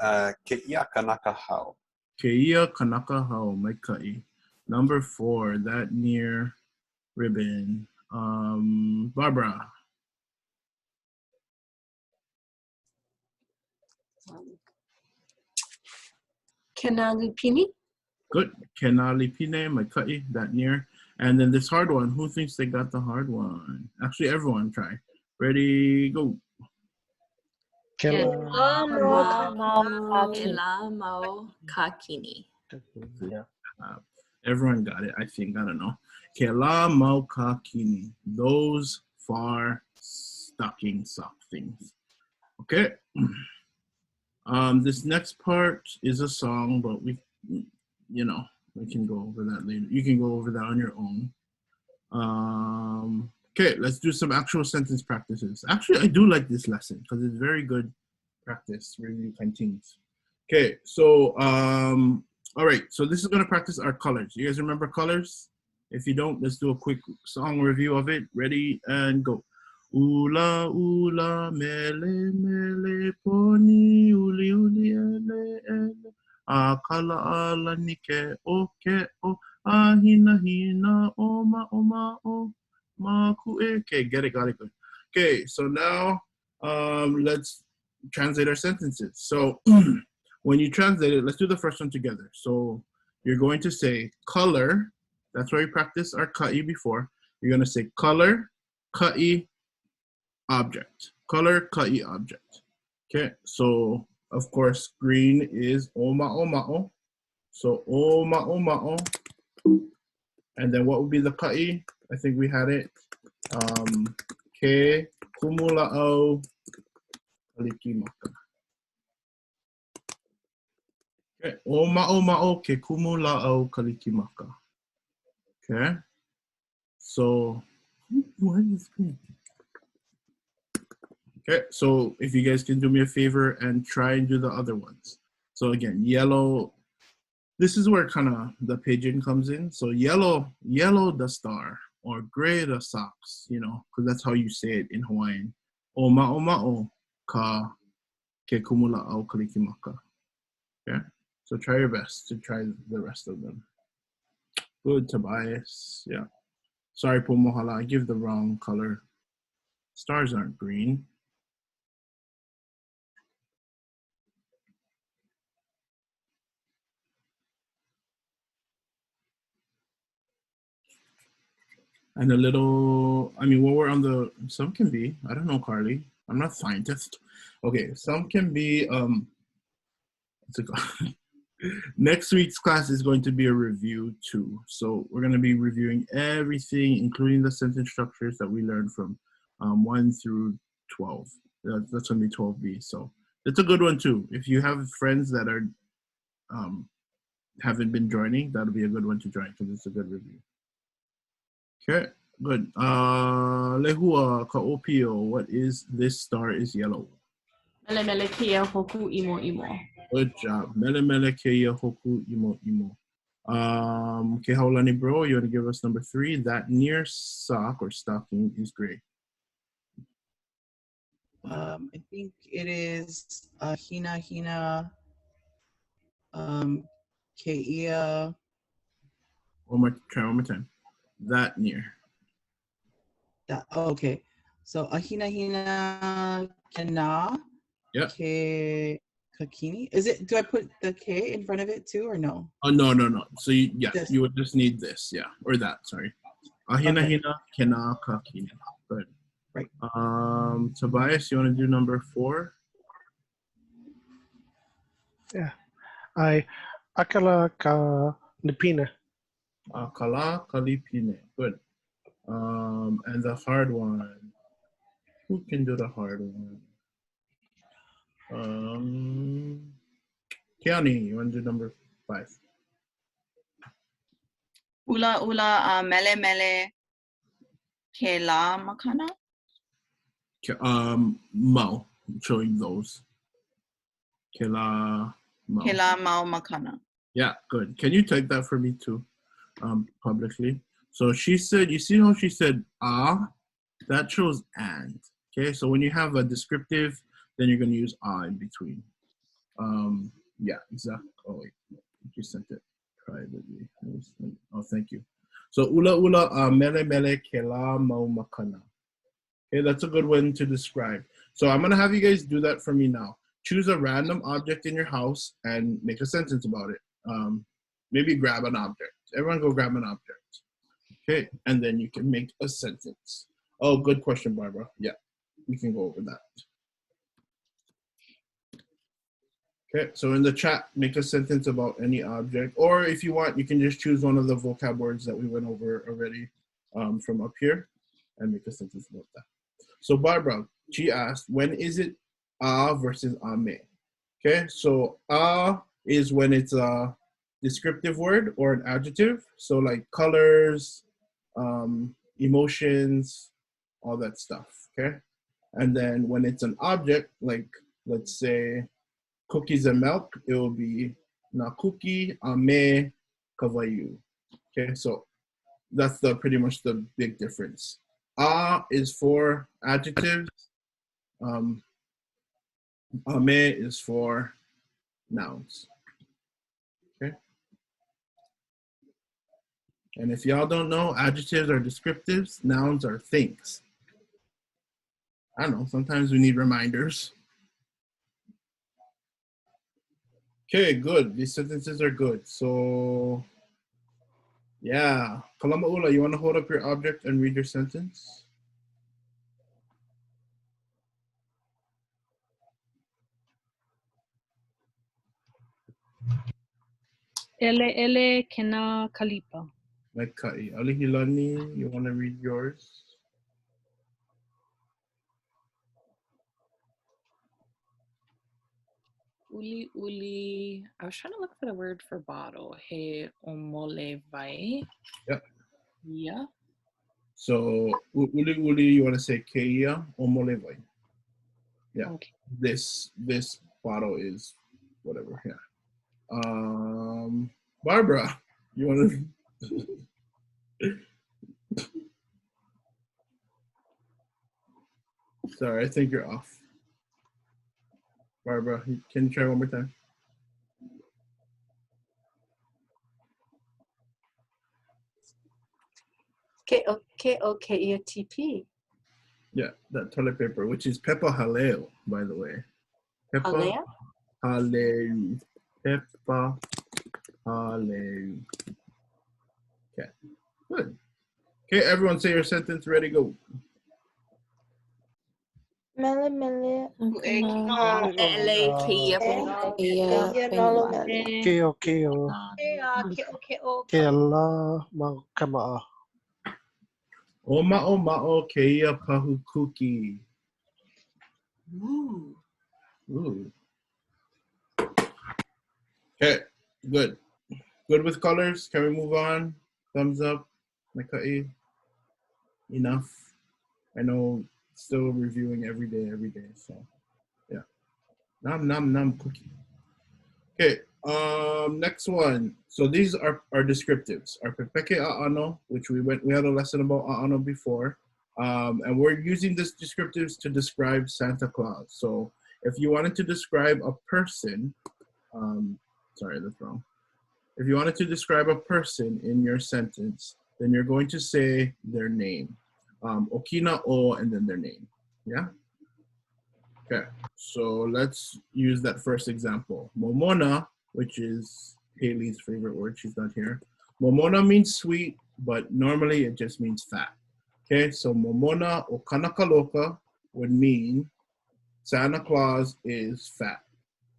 Speaker 16: Keia kanaka hau.
Speaker 1: Keia kanaka hau, maikai. Number 4, that near ribbon. Barbara.
Speaker 14: Kenalipini.
Speaker 1: Good. Kenalipine, maikai, that near. And then this hard one, who thinks they got the hard one? Actually, everyone try. Ready, go.
Speaker 5: Kela mau kakini.
Speaker 1: Yeah. Everyone got it, I think. I don't know. Kela mau kakini. Those far stocking sock things. Okay. This next part is a song, but we can go over that later. You can go over that on your own. Okay, let's do some actual sentence practices. Actually, I do like this lesson because it's very good practice, review kind things. Okay, so all right, so this is gonna practice our colors. You guys remember colors? If you don't, let's do a quick song review of it. Ready and go. Ula ula mele mele poni uli uli ele ele akala ala nike oke o ahina hina oma oma o maku e. Okay, get it, got it, good. Okay, so now let's translate our sentences. So when you translate it, let's do the first one together. So you're going to say color. That's why we practiced our ka'i before. You're going to say color, ka'i, object. Color, ka'i, object. Okay, so of course green is oma'o ma'o. So oma'o ma'o. And then what would be the ka'i? I think we had it. Ke kumu la'au kalikimaka. Okay, oma'o ma'o ke kumu la'au kalikimaka. Okay, so what is green? Okay, so if you guys can do me a favor and try and do the other ones. So again, yellow, this is where kind of the pigeon comes in. So yellow the star, or gray the socks, because that's how you say it in Hawaiian. Oma'o ma'o ka ke kumu la'au kalikimaka. Okay, so try your best to try the rest of them. Good, Tobias. Yeah. Sorry, Pomohala, I give the wrong color. Stars aren't green. And a little, when we're on the, some can be, I don't know, Carly. I'm not a scientist. Okay, some can be, what's it called? Next week's class is going to be a review too. So we're going to be reviewing everything, including the sentence structures that we learned from 1 through 12. That's going to be 12B. So it's a good one too. If you have friends that are haven't been joining, that'll be a good one to join because it's a good review. Okay, good. Lehua Kaopio, what is this star is yellow?
Speaker 15: Mele mele kia hoku imo imo.
Speaker 1: Good job. Mele mele keia hoku imo imo. Kehaulani bro, you want to give us number 3? That near sock or stocking is gray.
Speaker 21: I think it is Hina Hina Keia.
Speaker 1: Try one more time. That near.
Speaker 21: That, okay. So Ahina Hina Kena.
Speaker 1: Yep.
Speaker 21: Ke Kakini. Is it, do I put the K in front of it too or no?
Speaker 1: Oh no. So you
Speaker 21: This.
Speaker 1: you would just need this, yeah. Or that, sorry. Ahina Hina Kena Kakini. Good.
Speaker 21: Right.
Speaker 1: Tobias, you want to do number 4?
Speaker 20: Yeah. Akala ka nipina.
Speaker 1: Akala kalipine. Good. And the hard one. Who can do the hard one? Keani, you want to do number 5?
Speaker 12: Ula ula mele mele ke la makana.
Speaker 1: Mau, showing those. Kela mau.
Speaker 12: Kela mau makana.
Speaker 1: Yeah, good. Can you type that for me too, publicly? So she said, you see how she said that shows and. Okay, so when you have a descriptive, then you're going to use in between. Yeah, exactly. Oh wait, you sent it privately. Oh, thank you. So ula ula mele mele kela mau makana. Okay, that's a good one to describe. So I'm going to have you guys do that for me now. Choose a random object in your house and make a sentence about it. Maybe grab an object. Everyone go grab an object. Okay, and then you can make a sentence. Oh, good question, Barbara. Yeah, we can go over that. Okay, so in the chat, make a sentence about any object. Or if you want, you can just choose one of the vocab words that we went over already from up here and make a sentence about that. So Barbara, she asked, when is it versus ame? Okay, so is when it's a descriptive word or an adjective. So like colors, emotions, all that stuff, okay? And then when it's an object, like let's say cookies and milk, it will be na cookie ame kawaii. Okay, so that's pretty much the big difference. Is for adjectives. Ame is for nouns. Okay. And if y'all don't know, adjectives are descriptives, nouns are things. I don't know, sometimes we need reminders. Okay, good. These sentences are good. So, yeah. Kalamaula, you want to hold up your object and read your sentence?
Speaker 6: Ele kena kalipa.
Speaker 1: Like Kai. Alihilani, you want to read yours?
Speaker 5: Uli uli. I was trying to look for the word for bottle. He omole vai.
Speaker 1: Yep.
Speaker 5: Yeah.
Speaker 1: So uli uli, you want to say keia omole vai. Yeah.
Speaker 5: Okay.
Speaker 1: This bottle is whatever. Yeah. Barbara, you want to? Sorry, I think you're off. Barbara, can you try one more time?
Speaker 14: K-O-K-E-T-P.
Speaker 1: Yeah, that toilet paper, which is Pepa Haleo, by the way. Pepa Haleo. Pepa Haleo. Okay, good. Okay, everyone say your sentence, ready, go.
Speaker 22: Mele mele.
Speaker 14: LA
Speaker 20: Keo keo. Keala kama'a.
Speaker 1: O ma'o keia pahu kuki.
Speaker 12: Ooh.
Speaker 1: Ooh. Okay, good. Good with colors. Can we move on? Thumbs up. Nakai. Enough. I know, still reviewing every day. So yeah. Nam cookie. Okay, next one. So these are our descriptives. Our pepeke a'ano, which we had a lesson about a'ano before. And we're using these descriptives to describe Santa Claus. So if you wanted to describe a person, sorry, that's wrong. If you wanted to describe a person in your sentence, then you're going to say their name. Okina o and then their name. Yeah? Okay, so let's use that first example. Momona, which is Haley's favorite word, she's not here. Momona means sweet, but normally it just means fat. Okay, so Momona o Kanakaloka would mean Santa Claus is fat.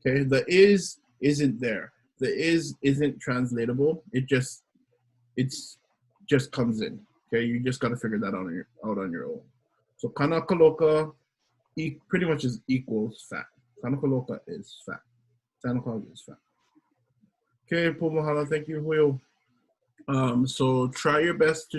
Speaker 1: Okay, the is isn't there. The is isn't translatable. It just comes in. Okay, you just gotta figure that out on your own. So Kanakaloka pretty much is equals fat. Kanakaloka is fat. Santa Claus is fat. Okay, Mahalo, thank you, Huyo. So try your best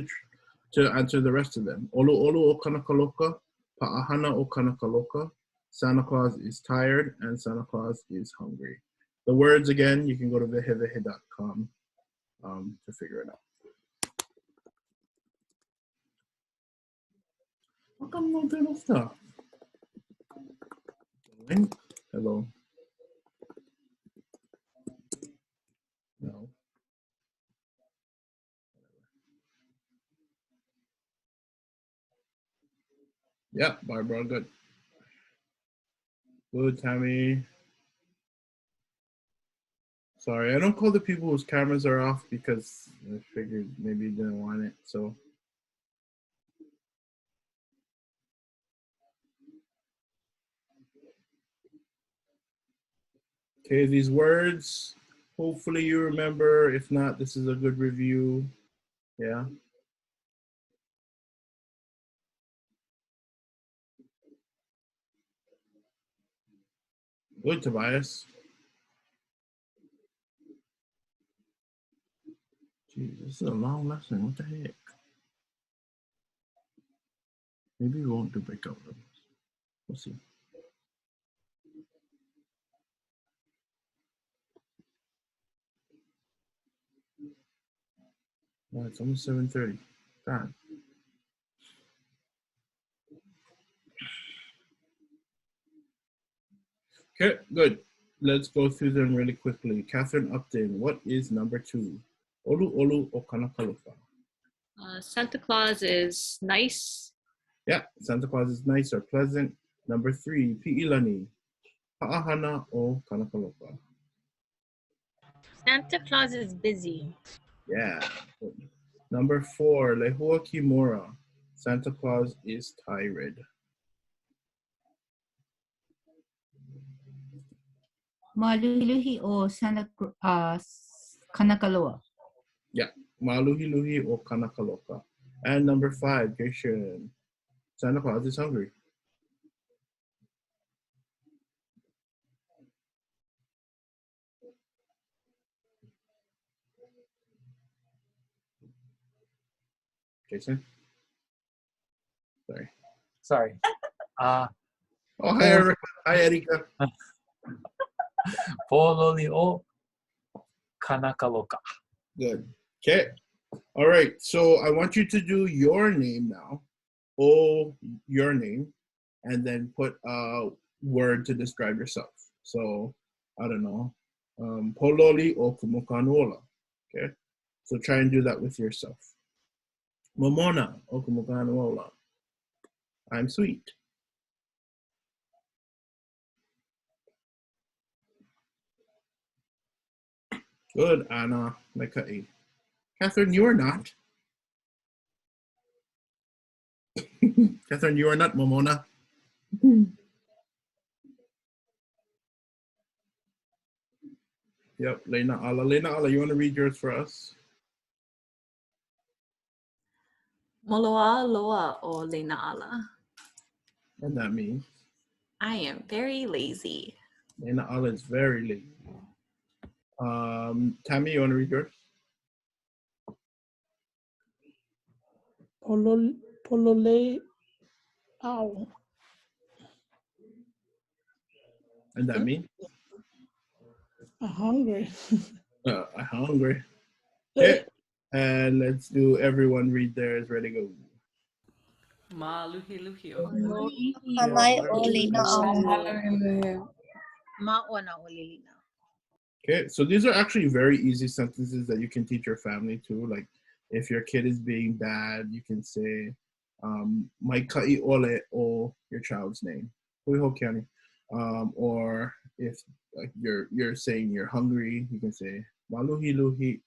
Speaker 1: to answer the rest of them. Olu o Kanakaloka, Pa'ahana o Kanakaloka. Santa Claus is tired and Santa Claus is hungry. The words again, you can go to vehevehe.com to figure it out. How come no little stuff? Hello. No. Yeah, Barbara, good. Good, Tammy. Sorry, I don't call the people whose cameras are off because I figured maybe you didn't want it, so. Okay, these words, hopefully you remember. If not, this is a good review. Yeah. Good, Tobias. Jeez, this is a long lesson. What the heck? Maybe we won't do breakout rooms. We'll see. Oh, it's almost 7:30. God. Okay, good. Let's go through them really quickly. Catherine Upton, what is number 2? Olu olu o Kanakaloka.
Speaker 15: Santa Claus is nice.
Speaker 1: Yeah, Santa Claus is nice or pleasant. Number 3, Pi'ilani. Pa'ahana o Kanakaloka.
Speaker 22: Santa Claus is busy.
Speaker 1: Yeah. Number 4, Lehua Kimura. Santa Claus is tired.
Speaker 23: Maluhi o Kanakaloa.
Speaker 1: Yeah, Maluhi o Kanakaloka. And number 5, Geshen. Santa Claus is hungry. Jason?
Speaker 19: Sorry.
Speaker 1: Oh, hi, Erica. Hi, Erika.
Speaker 19: Pololi o Kanakaloka.
Speaker 1: Good. Okay. All right. So I want you to do your name now. Oh, your name. And then put a word to describe yourself. So, I don't know. Pololi o Kahanuola. Okay. So try and do that with yourself. Momona o Kahanuola. I'm sweet. Good, Anna. Mekai. Catherine, you are not. Catherine, you are not Momona. Yep, Lena Ala. Lena Ala, you want to read yours for us?
Speaker 5: Moloa loa o Lena ala.
Speaker 1: And that means?
Speaker 5: I am very lazy.
Speaker 1: Lena Ala is very lazy. Tammy, you want to read yours?
Speaker 8: Polole ow.
Speaker 1: And that means?
Speaker 8: I'm hungry.
Speaker 1: I'm hungry. Okay. And let's do everyone read theirs. Ready, go.
Speaker 3: Ma luhi luhi o.
Speaker 4: Kamai o lina
Speaker 23: Maona o lilina.
Speaker 1: Okay, so these are actually very easy sentences that you can teach your family too. Like if your kid is being bad, you can say, mai ka'i ole o your child's name. Or if like you're saying you're hungry, you can say maluhi luhi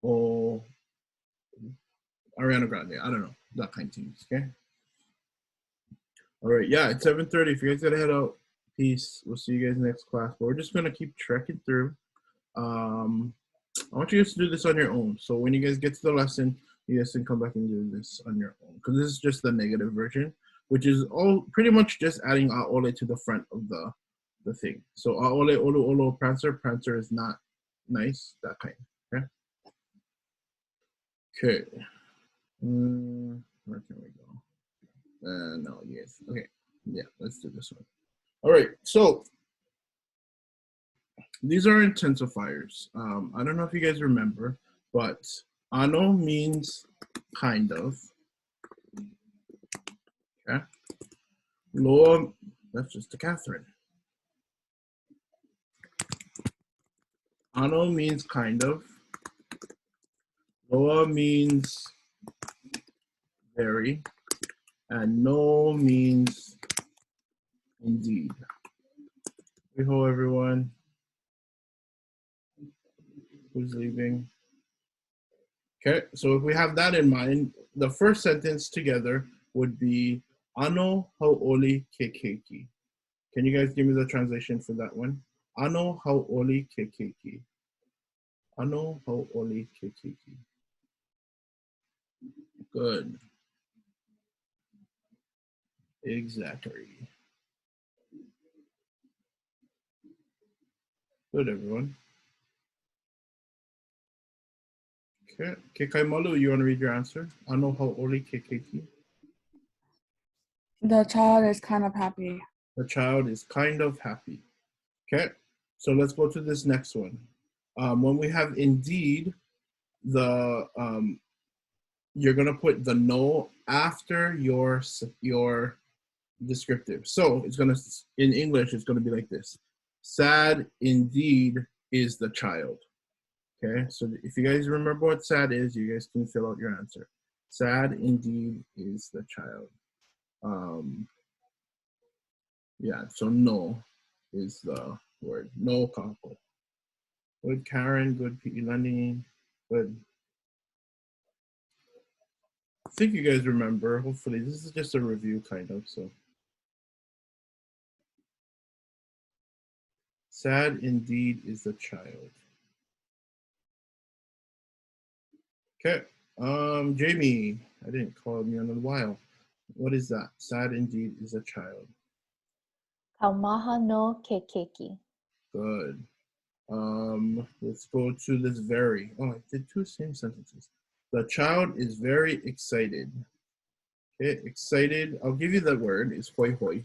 Speaker 1: o Ariana Grande. I don't know, that kind of things. Okay. All right. Yeah, it's 7:30. If you guys gotta head out, peace. We'll see you guys next class. But we're just gonna keep trekking through. I want you guys to do this on your own. So when you guys get to the lesson, you guys can come back and do this on your own. Because this is just the negative version, which is all pretty much just adding ʻaʻole to the front of the thing. So ʻaʻole, olu, olo, prancer. Prancer is not nice, that kind. Okay. Okay. Where can we go? No, yes. Okay. Yeah, let's do this one. All right. So these are intensifiers. I don't know if you guys remember, but ano means kind of. Okay. Loa, that's just a Catherine. Ano means kind of. Loa means very. And no means indeed. Hello, everyone. Who's leaving? Okay, so if we have that in mind, the first sentence together would be ano hauʻoli ke keiki. Can you guys give me the translation for that one? Ano hauʻoli ke keiki. Ano hauʻoli ke keiki. Good. Exactly. Good, everyone. Okay. Kekai Malu, you want to read your answer? Ano hauʻoli ke keiki.
Speaker 7: The child is kind of happy.
Speaker 1: The child is kind of happy. Okay. So let's go to this next one. When we have indeed, you're gonna put the no after your descriptive. So it's gonna, in English, it's gonna be like this. Sad indeed is the child. Okay, so if you guys remember what sad is, you guys can fill out your answer. Sad indeed is the child. Yeah, so no is the word. No kākou. Good Karen, good Pi'ilani, good. I think you guys remember, hopefully. This is just a review kind of, so. Sad indeed is the child. Okay, Jamie, I didn't call you in a while. What is that? Sad indeed is a child.
Speaker 4: Kaumaha no ke keiki.
Speaker 1: Good. Let's go to this very. Oh, I did two same sentences. The child is very excited. Okay, excited. I'll give you the word. It's hoi hoi.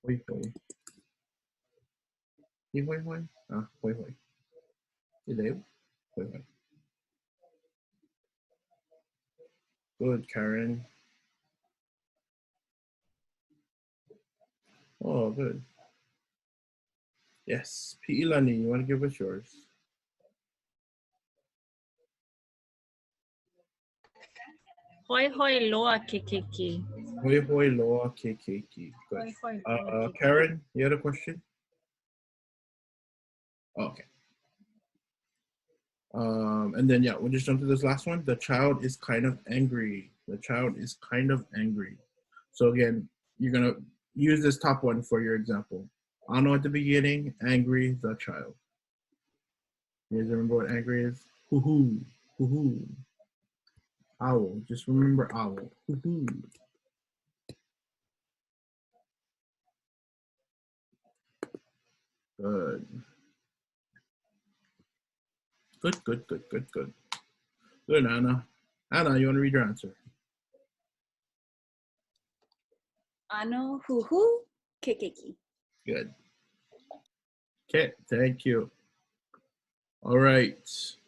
Speaker 1: Hoi hoi. Hoi hoi. Ah, hoi hoi. Hoi hoi. Good, Karen. Oh, good. Yes, Pi'ilani, you want to give us yours?
Speaker 22: Hoi hoi loa ke keiki.
Speaker 1: Hoi hoi loa ke keiki. Good.
Speaker 22: Hoi hoi loa ke
Speaker 1: Karen, you had a question? Okay. And then, yeah, we'll just jump to this last one. The child is kind of angry. The child is kind of angry. So again, you're gonna use this top one for your example. Ano at the beginning, angry, the child. You guys remember what angry is? Hoo-hoo, hoo-hoo. Owl, just remember owl. Hoo-hoo. Good. Good. Good, Anna. Anna, you want to read your answer?
Speaker 18: Ano huhu kekeki.
Speaker 1: Good. Okay, thank you. All right,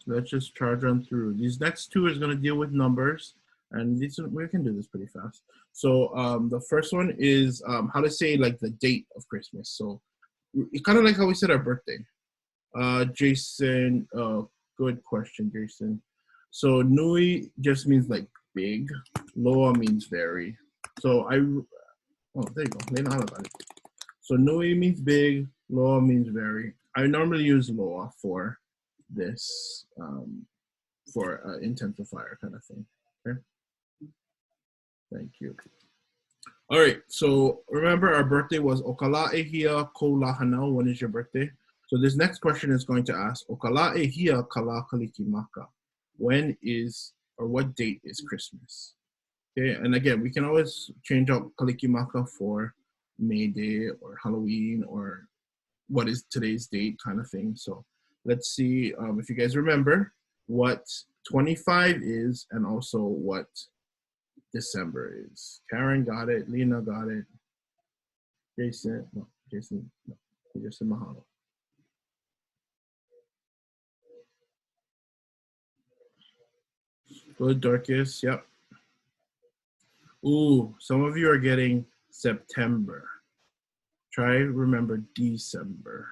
Speaker 1: let's just charge on through. These next two is going to deal with numbers, and these we can do this pretty fast. So the first one is how to say like the date of Christmas. So it's kind of like how we said our birthday. Jason, good question, Jason. So nui just means like big. Loa means very. So there you go. So nui means big. Loa means very. I normally use loa for this, for intensifier kind of thing. Okay. Thank you. All right. So remember, our birthday was Okala'ehia ko lahanau. When is your birthday? So this next question is going to ask Okala'ehia kala kalikimaka. When is, or what date is Christmas? Okay, and again, we can always change out kalikimaka for May Day or Halloween or what is today's date kind of thing. So let's see if you guys remember what 25 is and also what December is. Karen got it. Lena got it. Jason, no, he just said Mahalo. Good, Dorcas, yep. Ooh, some of you are getting September. Try remember December.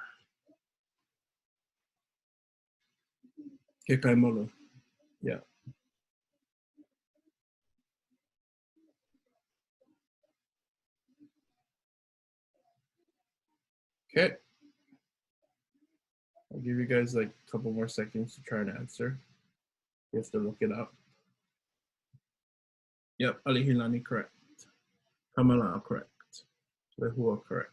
Speaker 1: Kekaimolo, yeah. Okay. I'll give you guys like a couple more seconds to try and answer. You have to look it up. Yep, Alihilani correct. Kamala correct. Lehua correct.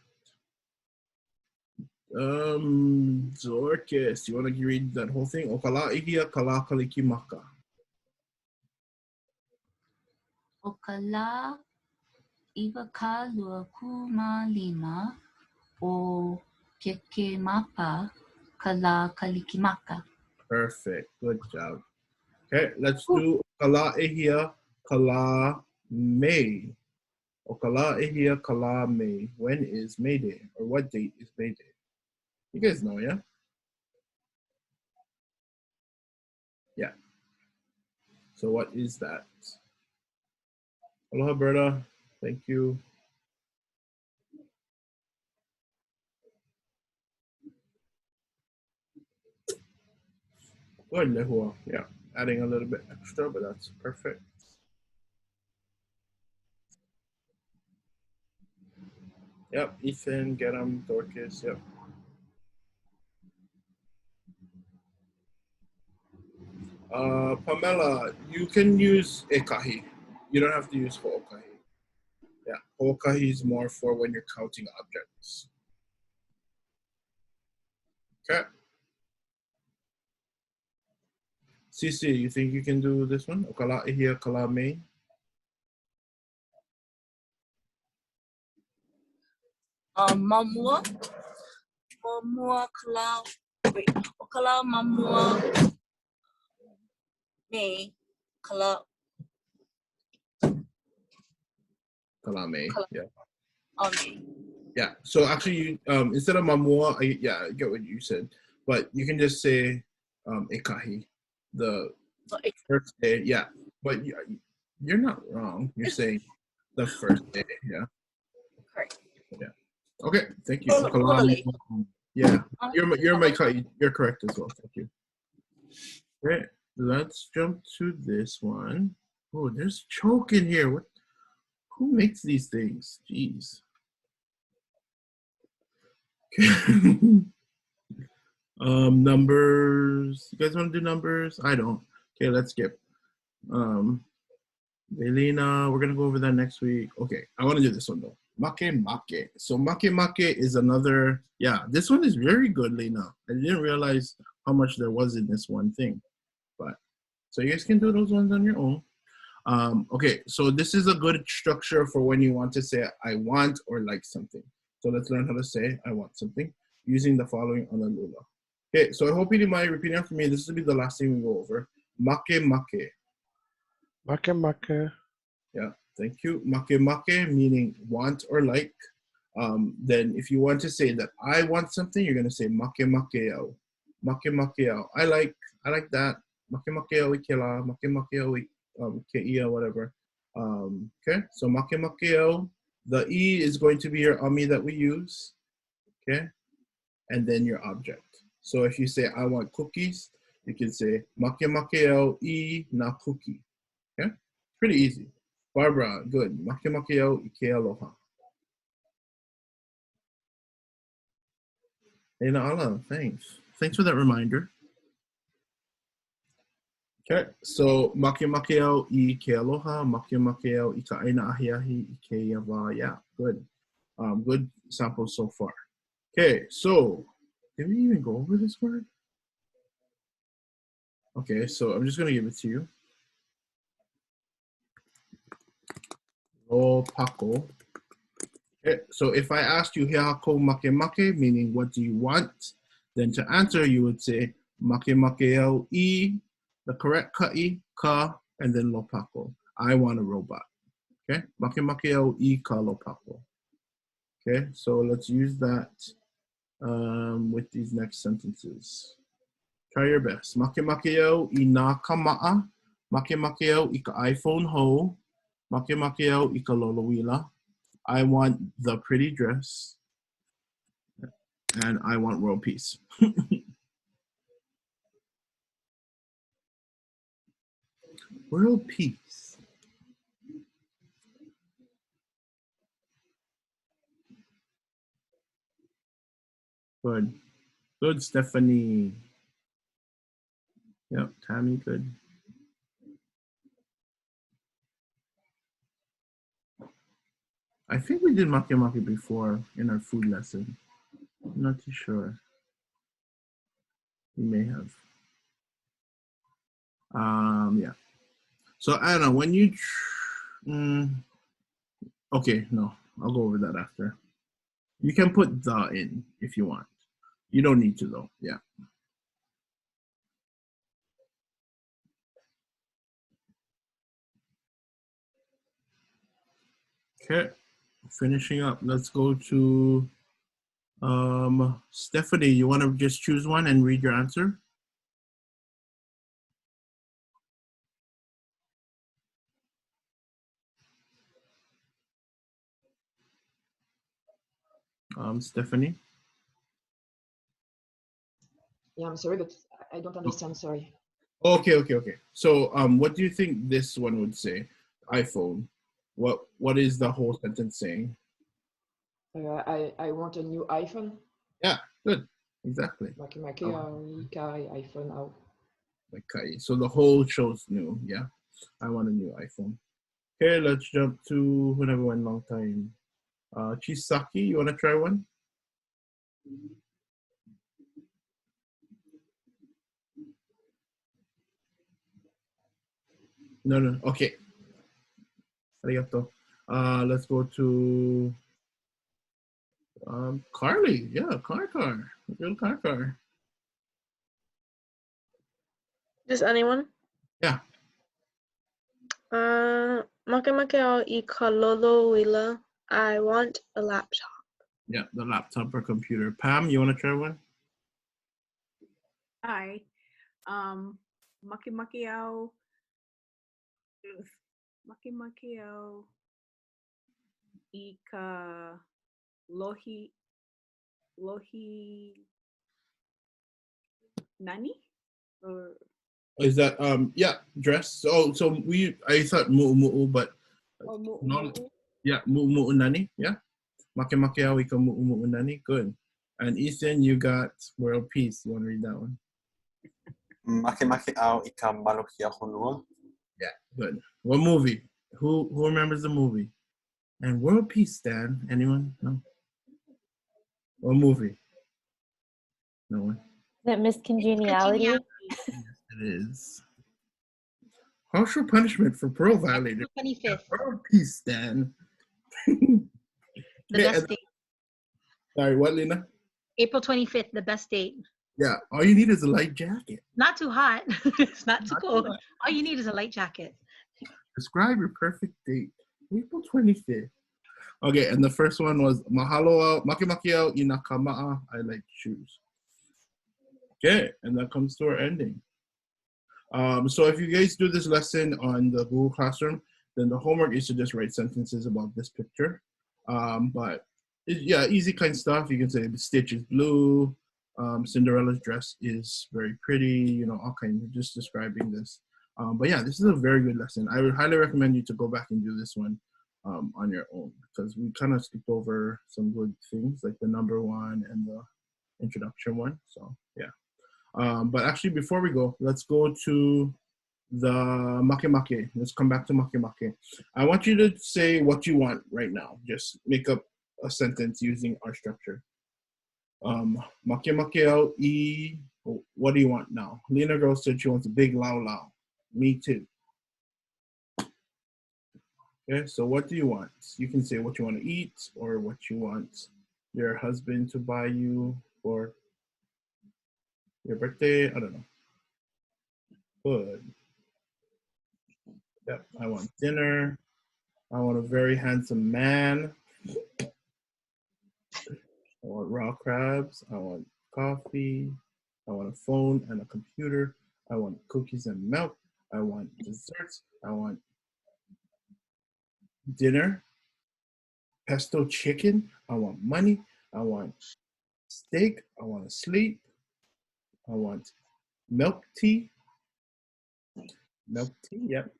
Speaker 1: Zorkis, you want to read that whole thing? Okala'ehia kala kalikimaka.
Speaker 23: Okala iwa ka lua kumalima o kekemapa kala kalikimaka.
Speaker 1: Perfect, good job. Okay, let's do Okala'ehia kala May. Okala'ehia kala May. When is May Day? Or what date is May Day? You guys know, yeah? Yeah. So what is that? Aloha, Berta. Thank you. Good, Lehua. Yeah, adding a little bit extra, but that's perfect. Yep, Ethan, get him, Dorcas, yep. Pamela, you can use ekahi. You don't have to use ho'okahi. Yeah, ho'okahi is more for when you're counting objects. Okay. Cici, you think you can do this one? Okala'ehia kala May?
Speaker 9: Mamua kala, wait, okala mamua May kala.
Speaker 1: Kala May, yeah.
Speaker 9: May.
Speaker 1: Yeah, so actually, you, instead of mamua, I get what you said, but you can just say ekahi, the first day, yeah. But you're not wrong. You're saying the first day, yeah.
Speaker 9: Correct.
Speaker 1: Yeah. Okay, thank you. Yeah, you're correct as well. Thank you. Great. Let's jump to this one. Oh, there's choke in here. What? Who makes these things? Jeez. Numbers. You guys want to do numbers? I don't. Okay, let's skip. Elena, we're gonna go over that next week. Okay, I want to do this one though. Make. So make is another, yeah, this one is very good, Lena. I didn't realize how much there was in this one thing. But so you guys can do those ones on your own. Okay, so this is a good structure for when you want to say I want or like something. So let's learn how to say I want something using the following ʻAʻalula. Okay, so I hope you didn't mind repeating after me. This will be the last thing we go over. Make.
Speaker 20: Make.
Speaker 1: Yeah, thank you. Make meaning want or like. Then if you want to say that I want something, you're gonna say make au. Make au. I like that. Make au ikela. Make au keia, whatever. Okay, so make au. The e is going to be your ami that we use. Okay, and then your object. So if you say I want cookies, you can say make au I na cookie. Okay, pretty easy. Barbara, good. Make au ike aloha. Hey, Na'ala, thanks. Thanks for that reminder. Okay, so make au ike aloha, make au ika aina ahi ahi ike yava. Yeah, good. Good sample so far. Okay, so did we even go over this word? Okay, so I'm just gonna give it to you. Lopako. Okay, so if I asked you hiako make, meaning what do you want, then to answer you would say make au I, the correct ka'i, ka, and then lopako. I want a robot. Okay, make au I ka lopako. Okay, so let's use that with these next sentences. Try your best. Make au I nā kama'a. Make au I ka iPhone ho. Make au I ka lolowila. I want the pretty dress. And I want world peace. World peace. Good. Good, Stephanie. Yep, Tammy, good. I think we did make before in our food lesson. I'm not too sure. We may have. Yeah. So Anna, when you, okay, no, I'll go over that after. You can put the in if you want. You don't need to though, yeah. Okay, finishing up, let's go to Stephanie. You want to just choose one and read your answer? Stephanie?
Speaker 10: Yeah, I'm sorry, but I don't understand, sorry.
Speaker 1: Okay. So what do you think this one would say? iPhone. What is the whole sentence saying?
Speaker 10: I want a new iPhone.
Speaker 1: Yeah, good. Exactly.
Speaker 10: iPhone out.
Speaker 1: Okay, so the whole show's new, yeah? I want a new iPhone. Okay, let's jump to who never went long time. Chisaki, you want to try one? No. Okay. Arigato. Let's go to Carly. Yeah, car. Real car.
Speaker 2: Just anyone?
Speaker 1: Yeah.
Speaker 2: Make au I ka lolowila. I want a laptop.
Speaker 1: Yeah, the laptop or computer. Pam, you want to try one?
Speaker 13: Hi. Make au I ka lohi nani? Or
Speaker 1: Is that yeah, dress? So I thought mu'u, but no, yeah, mu'u nani, yeah. Make au I ka mu'u nani, good. And Ethan, you got world peace. You want to read that one?
Speaker 16: Make au I ka maluhia honua.
Speaker 1: Yeah, good. What movie? Who remembers the movie? And world peace, Dan. Anyone? No. What movie? No one.
Speaker 14: Is it Miss Congeniality?
Speaker 1: Yes, it is. Harsher punishment for parole violators.
Speaker 11: 25th.
Speaker 1: World peace, Dan.
Speaker 11: The best date.
Speaker 1: Sorry, what, Lena?
Speaker 11: April 25th, the best date.
Speaker 1: Yeah, all you need is a light jacket.
Speaker 11: Not too hot. It's not too cold. All you need is a light jacket.
Speaker 1: Describe your perfect date. April 25th. Okay, and the first one was Mahalo, Makimakio, Inakama'a, I like shoes. Okay, and that comes to our ending. So if you guys do this lesson on the Google Classroom, then the homework is to just write sentences about this picture. Yeah, easy kind of stuff. You can say the stitch is blue, Cinderella's dress is very pretty, you know, all kinds of just describing this. But yeah, this is a very good lesson. I would highly recommend you to go back and do this one on your own, because we kind of skipped over some good things like the number one and the introduction one. So yeah. But actually, before we go, let's go to the makemake. Let's come back to makemake. I want you to say what you want right now. Just make up a sentence using our structure. Makemake au I. What do you want now? Lena girl said she wants a big lao lao. Me too. Okay, so what do you want? You can say what you want to eat or what you want your husband to buy you for your birthday. I don't know. Good. Yep, I want dinner. I want a very handsome man. I want raw crabs. I want coffee. I want a phone and a computer. I want cookies and milk. I want desserts. I want dinner. Pesto chicken. I want money. I want steak. I want to sleep. I want milk tea. Milk tea, yep.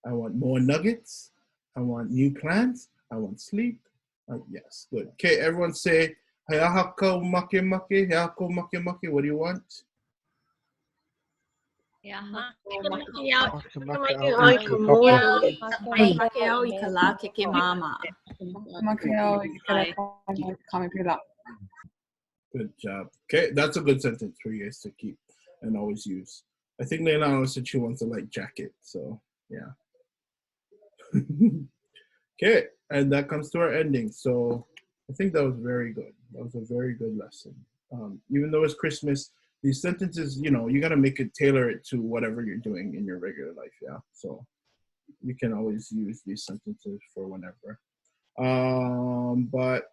Speaker 1: I want more nuggets. I want new plants. I want sleep. Yes, good. Okay, everyone say, Hayahako make make, hayahako make make. What do you want? Good job. Okay, that's a good sentence for you guys to keep and always use. I think Leilani said she wants a light jacket, so yeah. Okay, and that comes to our ending. So I think that was very good. That was a very good lesson. Even though it's Christmas, these sentences, you know, you got to make it, tailor it to whatever you're doing in your regular life, yeah? So you can always use these sentences for whenever. But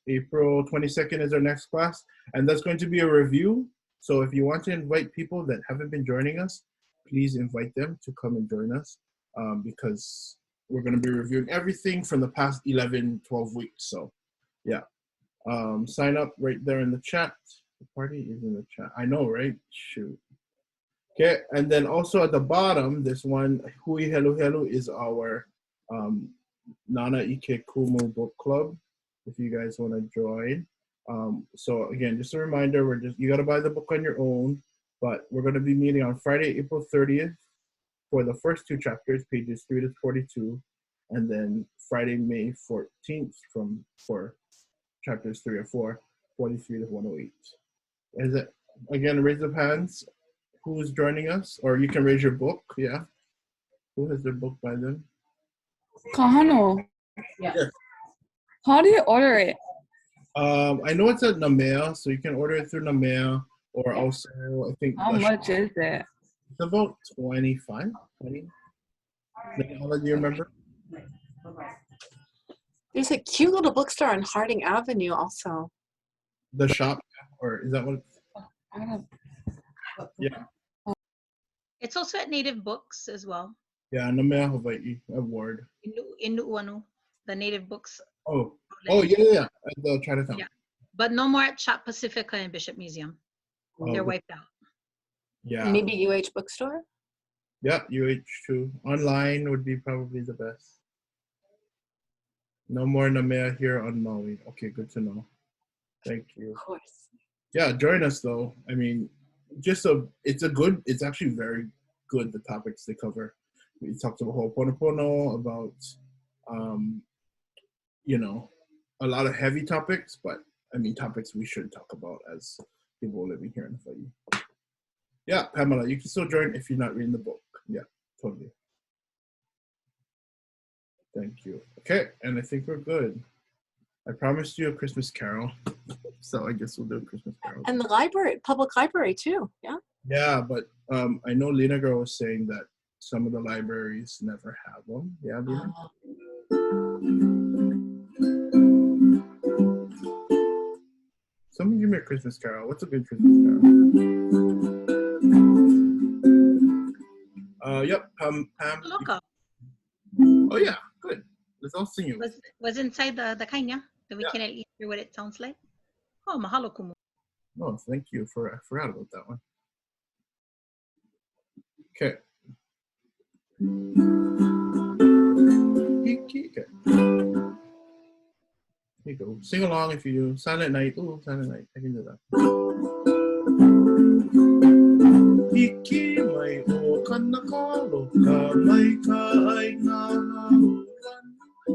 Speaker 1: April 22nd is our next class, and that's going to be a review. So if you want to invite people that haven't been joining us, please invite them to come and join us, because we're going to be reviewing everything from the past 11, 12 weeks. So yeah, sign up right there in the chat. The party is in the chat. I know, right? Shoot. Okay, and then also at the bottom, this one, Hui Helu Helu, is our Nana Ike Kumu book club, if you guys want to join. So again, just a reminder, you got to buy the book on your own, but we're going to be meeting on Friday, April 30th for the first two chapters, pages 3 to 42, and then Friday, May 14th for chapters 3 or 4, 43 to 108. Is it, again, raise up hands. Who's joining us? Or you can raise your book, yeah. Who has their book by them?
Speaker 7: Kahano.
Speaker 15: Yeah.
Speaker 1: Yes.
Speaker 7: How do you order it?
Speaker 1: I know it's at Namea, so you can order it through Namea, or also I think.
Speaker 7: How much is it?
Speaker 1: It's about 25, 20. Do you remember?
Speaker 17: There's a cute little bookstore on Harding Avenue also.
Speaker 1: The shop, or is that what? Yeah.
Speaker 11: It's also at Native Books as well.
Speaker 1: Yeah, Namea Hawaii Award.
Speaker 11: In Nu'uanu, the Native Books.
Speaker 1: Oh, yeah, at the Chinatown.
Speaker 11: Yeah, but no more at Shop Pacifica and Bishop Museum. They're wiped out.
Speaker 1: Yeah.
Speaker 17: Maybe UH Bookstore?
Speaker 1: Yeah, UH2. Online would be probably the best. No more Namea here on Maui. Okay, good to know. Thank you.
Speaker 17: Of course.
Speaker 1: Yeah, join us though. I mean, it's actually very good, the topics they cover. We talked about Ho'oponopono, about you know, a lot of heavy topics, but I mean topics we should talk about as people living here in Hawaii. Yeah, Pamela, you can still join if you're not reading the book. Yeah, totally. Thank you. Okay, and I think we're good. I promised you a Christmas carol, so I guess we'll do a Christmas carol.
Speaker 17: And the library, public library too, yeah?
Speaker 1: Yeah, but I know Lena Girl was saying that some of the libraries never have them. Yeah, Lena? Someone give me a Christmas carol. What's a good Christmas carol? Yep, Pam.
Speaker 11: Look,
Speaker 1: Oh yeah, good. Let's all sing it.
Speaker 11: was inside the kanya, so we can at least hear what it sounds like. Oh, mahalo kumu.
Speaker 1: Oh, thank you. I forgot about that one. Okay. Okay. Here you go. Sing along if you do. Silent Night. Ooh, Silent Night. I can do that. Iki mai o kanakalo ka mai ka ai ngā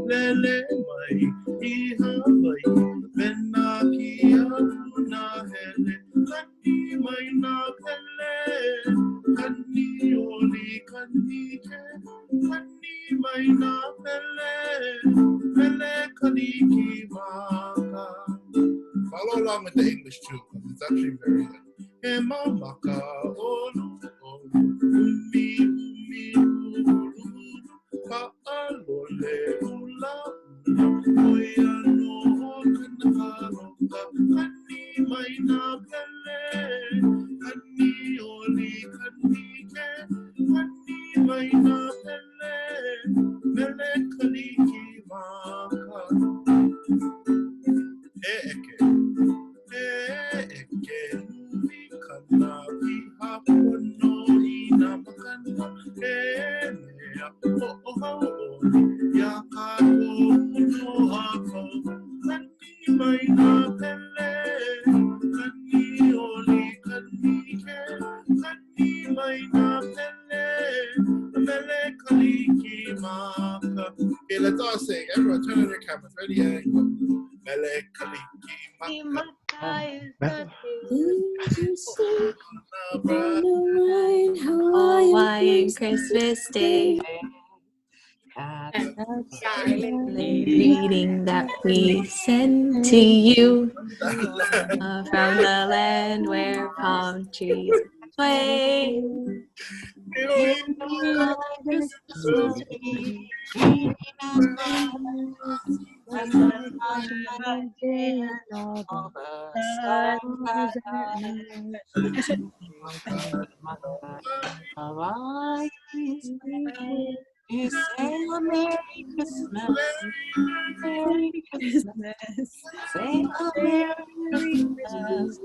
Speaker 1: lele mai I Hawaii mena ki alu na hele kani mai na pele kani oli kani ke kani mai na pele pele kalikimaka. Follow along with the English too, because it's actually very good. E mamaka olu olu umi umi ulu pa'alole ula oia no kanakaroka kani mai na pele kani oli kani ke kani mai na pele mele kalikimaka. E eke nui kana ki hapono I nā makana e mea ho'ohau oli ia kākou no ako kani mai nā pele kani oli kani ke kani mai nā pele mele kalikimaka. Okay, let's all sing. Everyone turn on your cameras. Ready and go. Mele kalikimaka.
Speaker 6: Hawaiian Christmas Day. Greeting that we send to you from the land where palm trees sway.
Speaker 17: You say a Merry Christmas, Merry Christmas, say a Merry Christmas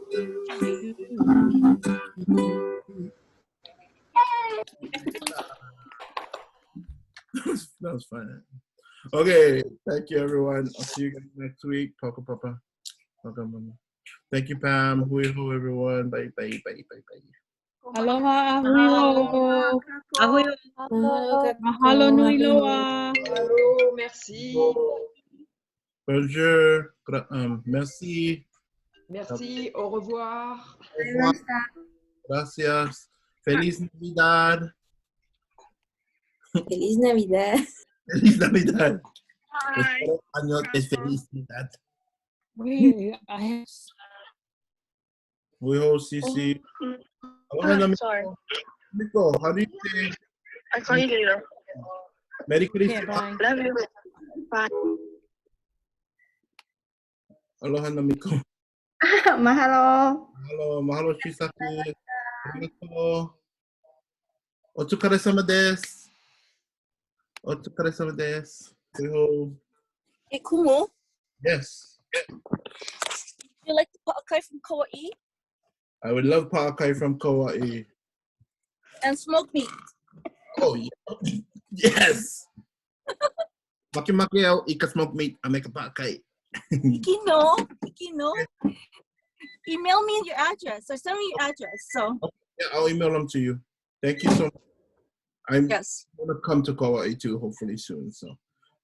Speaker 1: That was fun. Okay, thank you everyone. I'll see you guys next week. Papa Papa. Papa Mama. Thank you, Pam. Hui ho everyone. Bye bye bye bye bye.
Speaker 8: Aloha, ahuiho. Mahalo nui loa.
Speaker 10: Mahalo, merci.
Speaker 1: Bonjour. Merci.
Speaker 10: Merci, au revoir.
Speaker 1: Au revoir. Gracias. Feliz Navidad.
Speaker 4: Feliz Navidad.
Speaker 1: Feliz Navidad.
Speaker 8: Hi.
Speaker 1: Año es feliz Navidad.
Speaker 8: Wait, I have.
Speaker 1: Hui ho, Sisi.
Speaker 2: Sorry.
Speaker 1: Nico, how do you say?
Speaker 2: I call you later.
Speaker 1: Merry
Speaker 2: Okay,
Speaker 1: Christmas.
Speaker 2: bye. Love you. Bye.
Speaker 1: Aloha Namiko.
Speaker 2: Mahalo.
Speaker 1: Mahalo, mahalo Shisaku. Arigato. Otsukare-sama desu. Otsukare-sama desu. Hui ho.
Speaker 9: Hey, Kumu,
Speaker 1: Yes.
Speaker 9: you like the pa'akai from Kauai
Speaker 1: I would love pa'akai from Kauai.
Speaker 9: and smoked meat?
Speaker 1: Oh, yeah. Yes. Maki-maki au ika smoke meat. I make a pa'akai.
Speaker 9: Iki no. Email me your address or send me your address. So
Speaker 1: Yeah, I'll email them to you. Thank you so much. I'm
Speaker 9: yes.
Speaker 1: going to come to Kauai too, hopefully soon. So,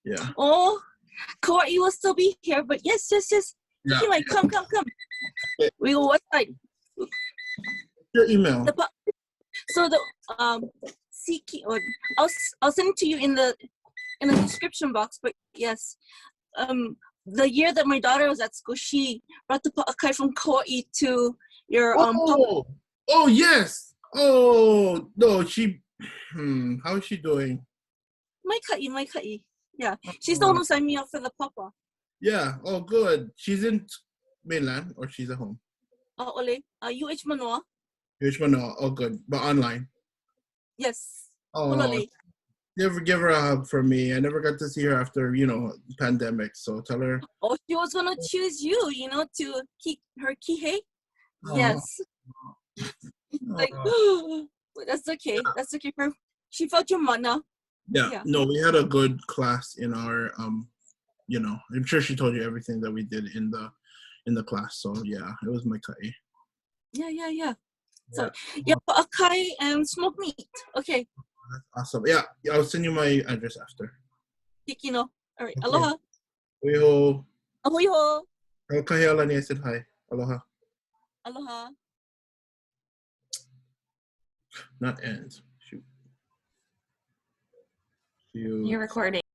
Speaker 1: yeah.
Speaker 9: Oh, Kauai will still be here, but yes.
Speaker 1: Yeah.
Speaker 9: Like, come. We go what side?
Speaker 1: Your email.
Speaker 9: So the Siki, or I'll send it to you in the description box. But yes, the year that my daughter was at school, she brought the pa'akai from Kauai to your
Speaker 1: Oh yes. Oh no, she. How is she doing?
Speaker 9: My ka'i. Yeah, she's the one who signed me up for the papa.
Speaker 1: Yeah. Oh, good. She's in mainland or she's at home.
Speaker 9: Ole, UH Manoa.
Speaker 1: Which one? Oh, good. But online.
Speaker 9: Yes.
Speaker 1: Oh,
Speaker 9: Ole.
Speaker 1: never give her a hug from me. I never got to see her after, pandemic. So tell her.
Speaker 9: Oh, she was gonna choose you, to keep her kihei. Yes. Like, that's okay. That's okay. She felt your mana.
Speaker 1: Yeah. No, we had a good class in our I'm sure she told you everything that we did in the class. So yeah, it was my kai.
Speaker 9: Yeah. So pa'akai and smoked meat. Okay.
Speaker 1: That's awesome. Yeah, I'll send you my address after.
Speaker 9: Kikino. All right. Aloha.
Speaker 1: Oiho.
Speaker 9: Ahoiho.
Speaker 1: Kahialani, I said hi. Aloha.
Speaker 9: Aloha.
Speaker 1: Not end. Shoot.
Speaker 6: You're recording.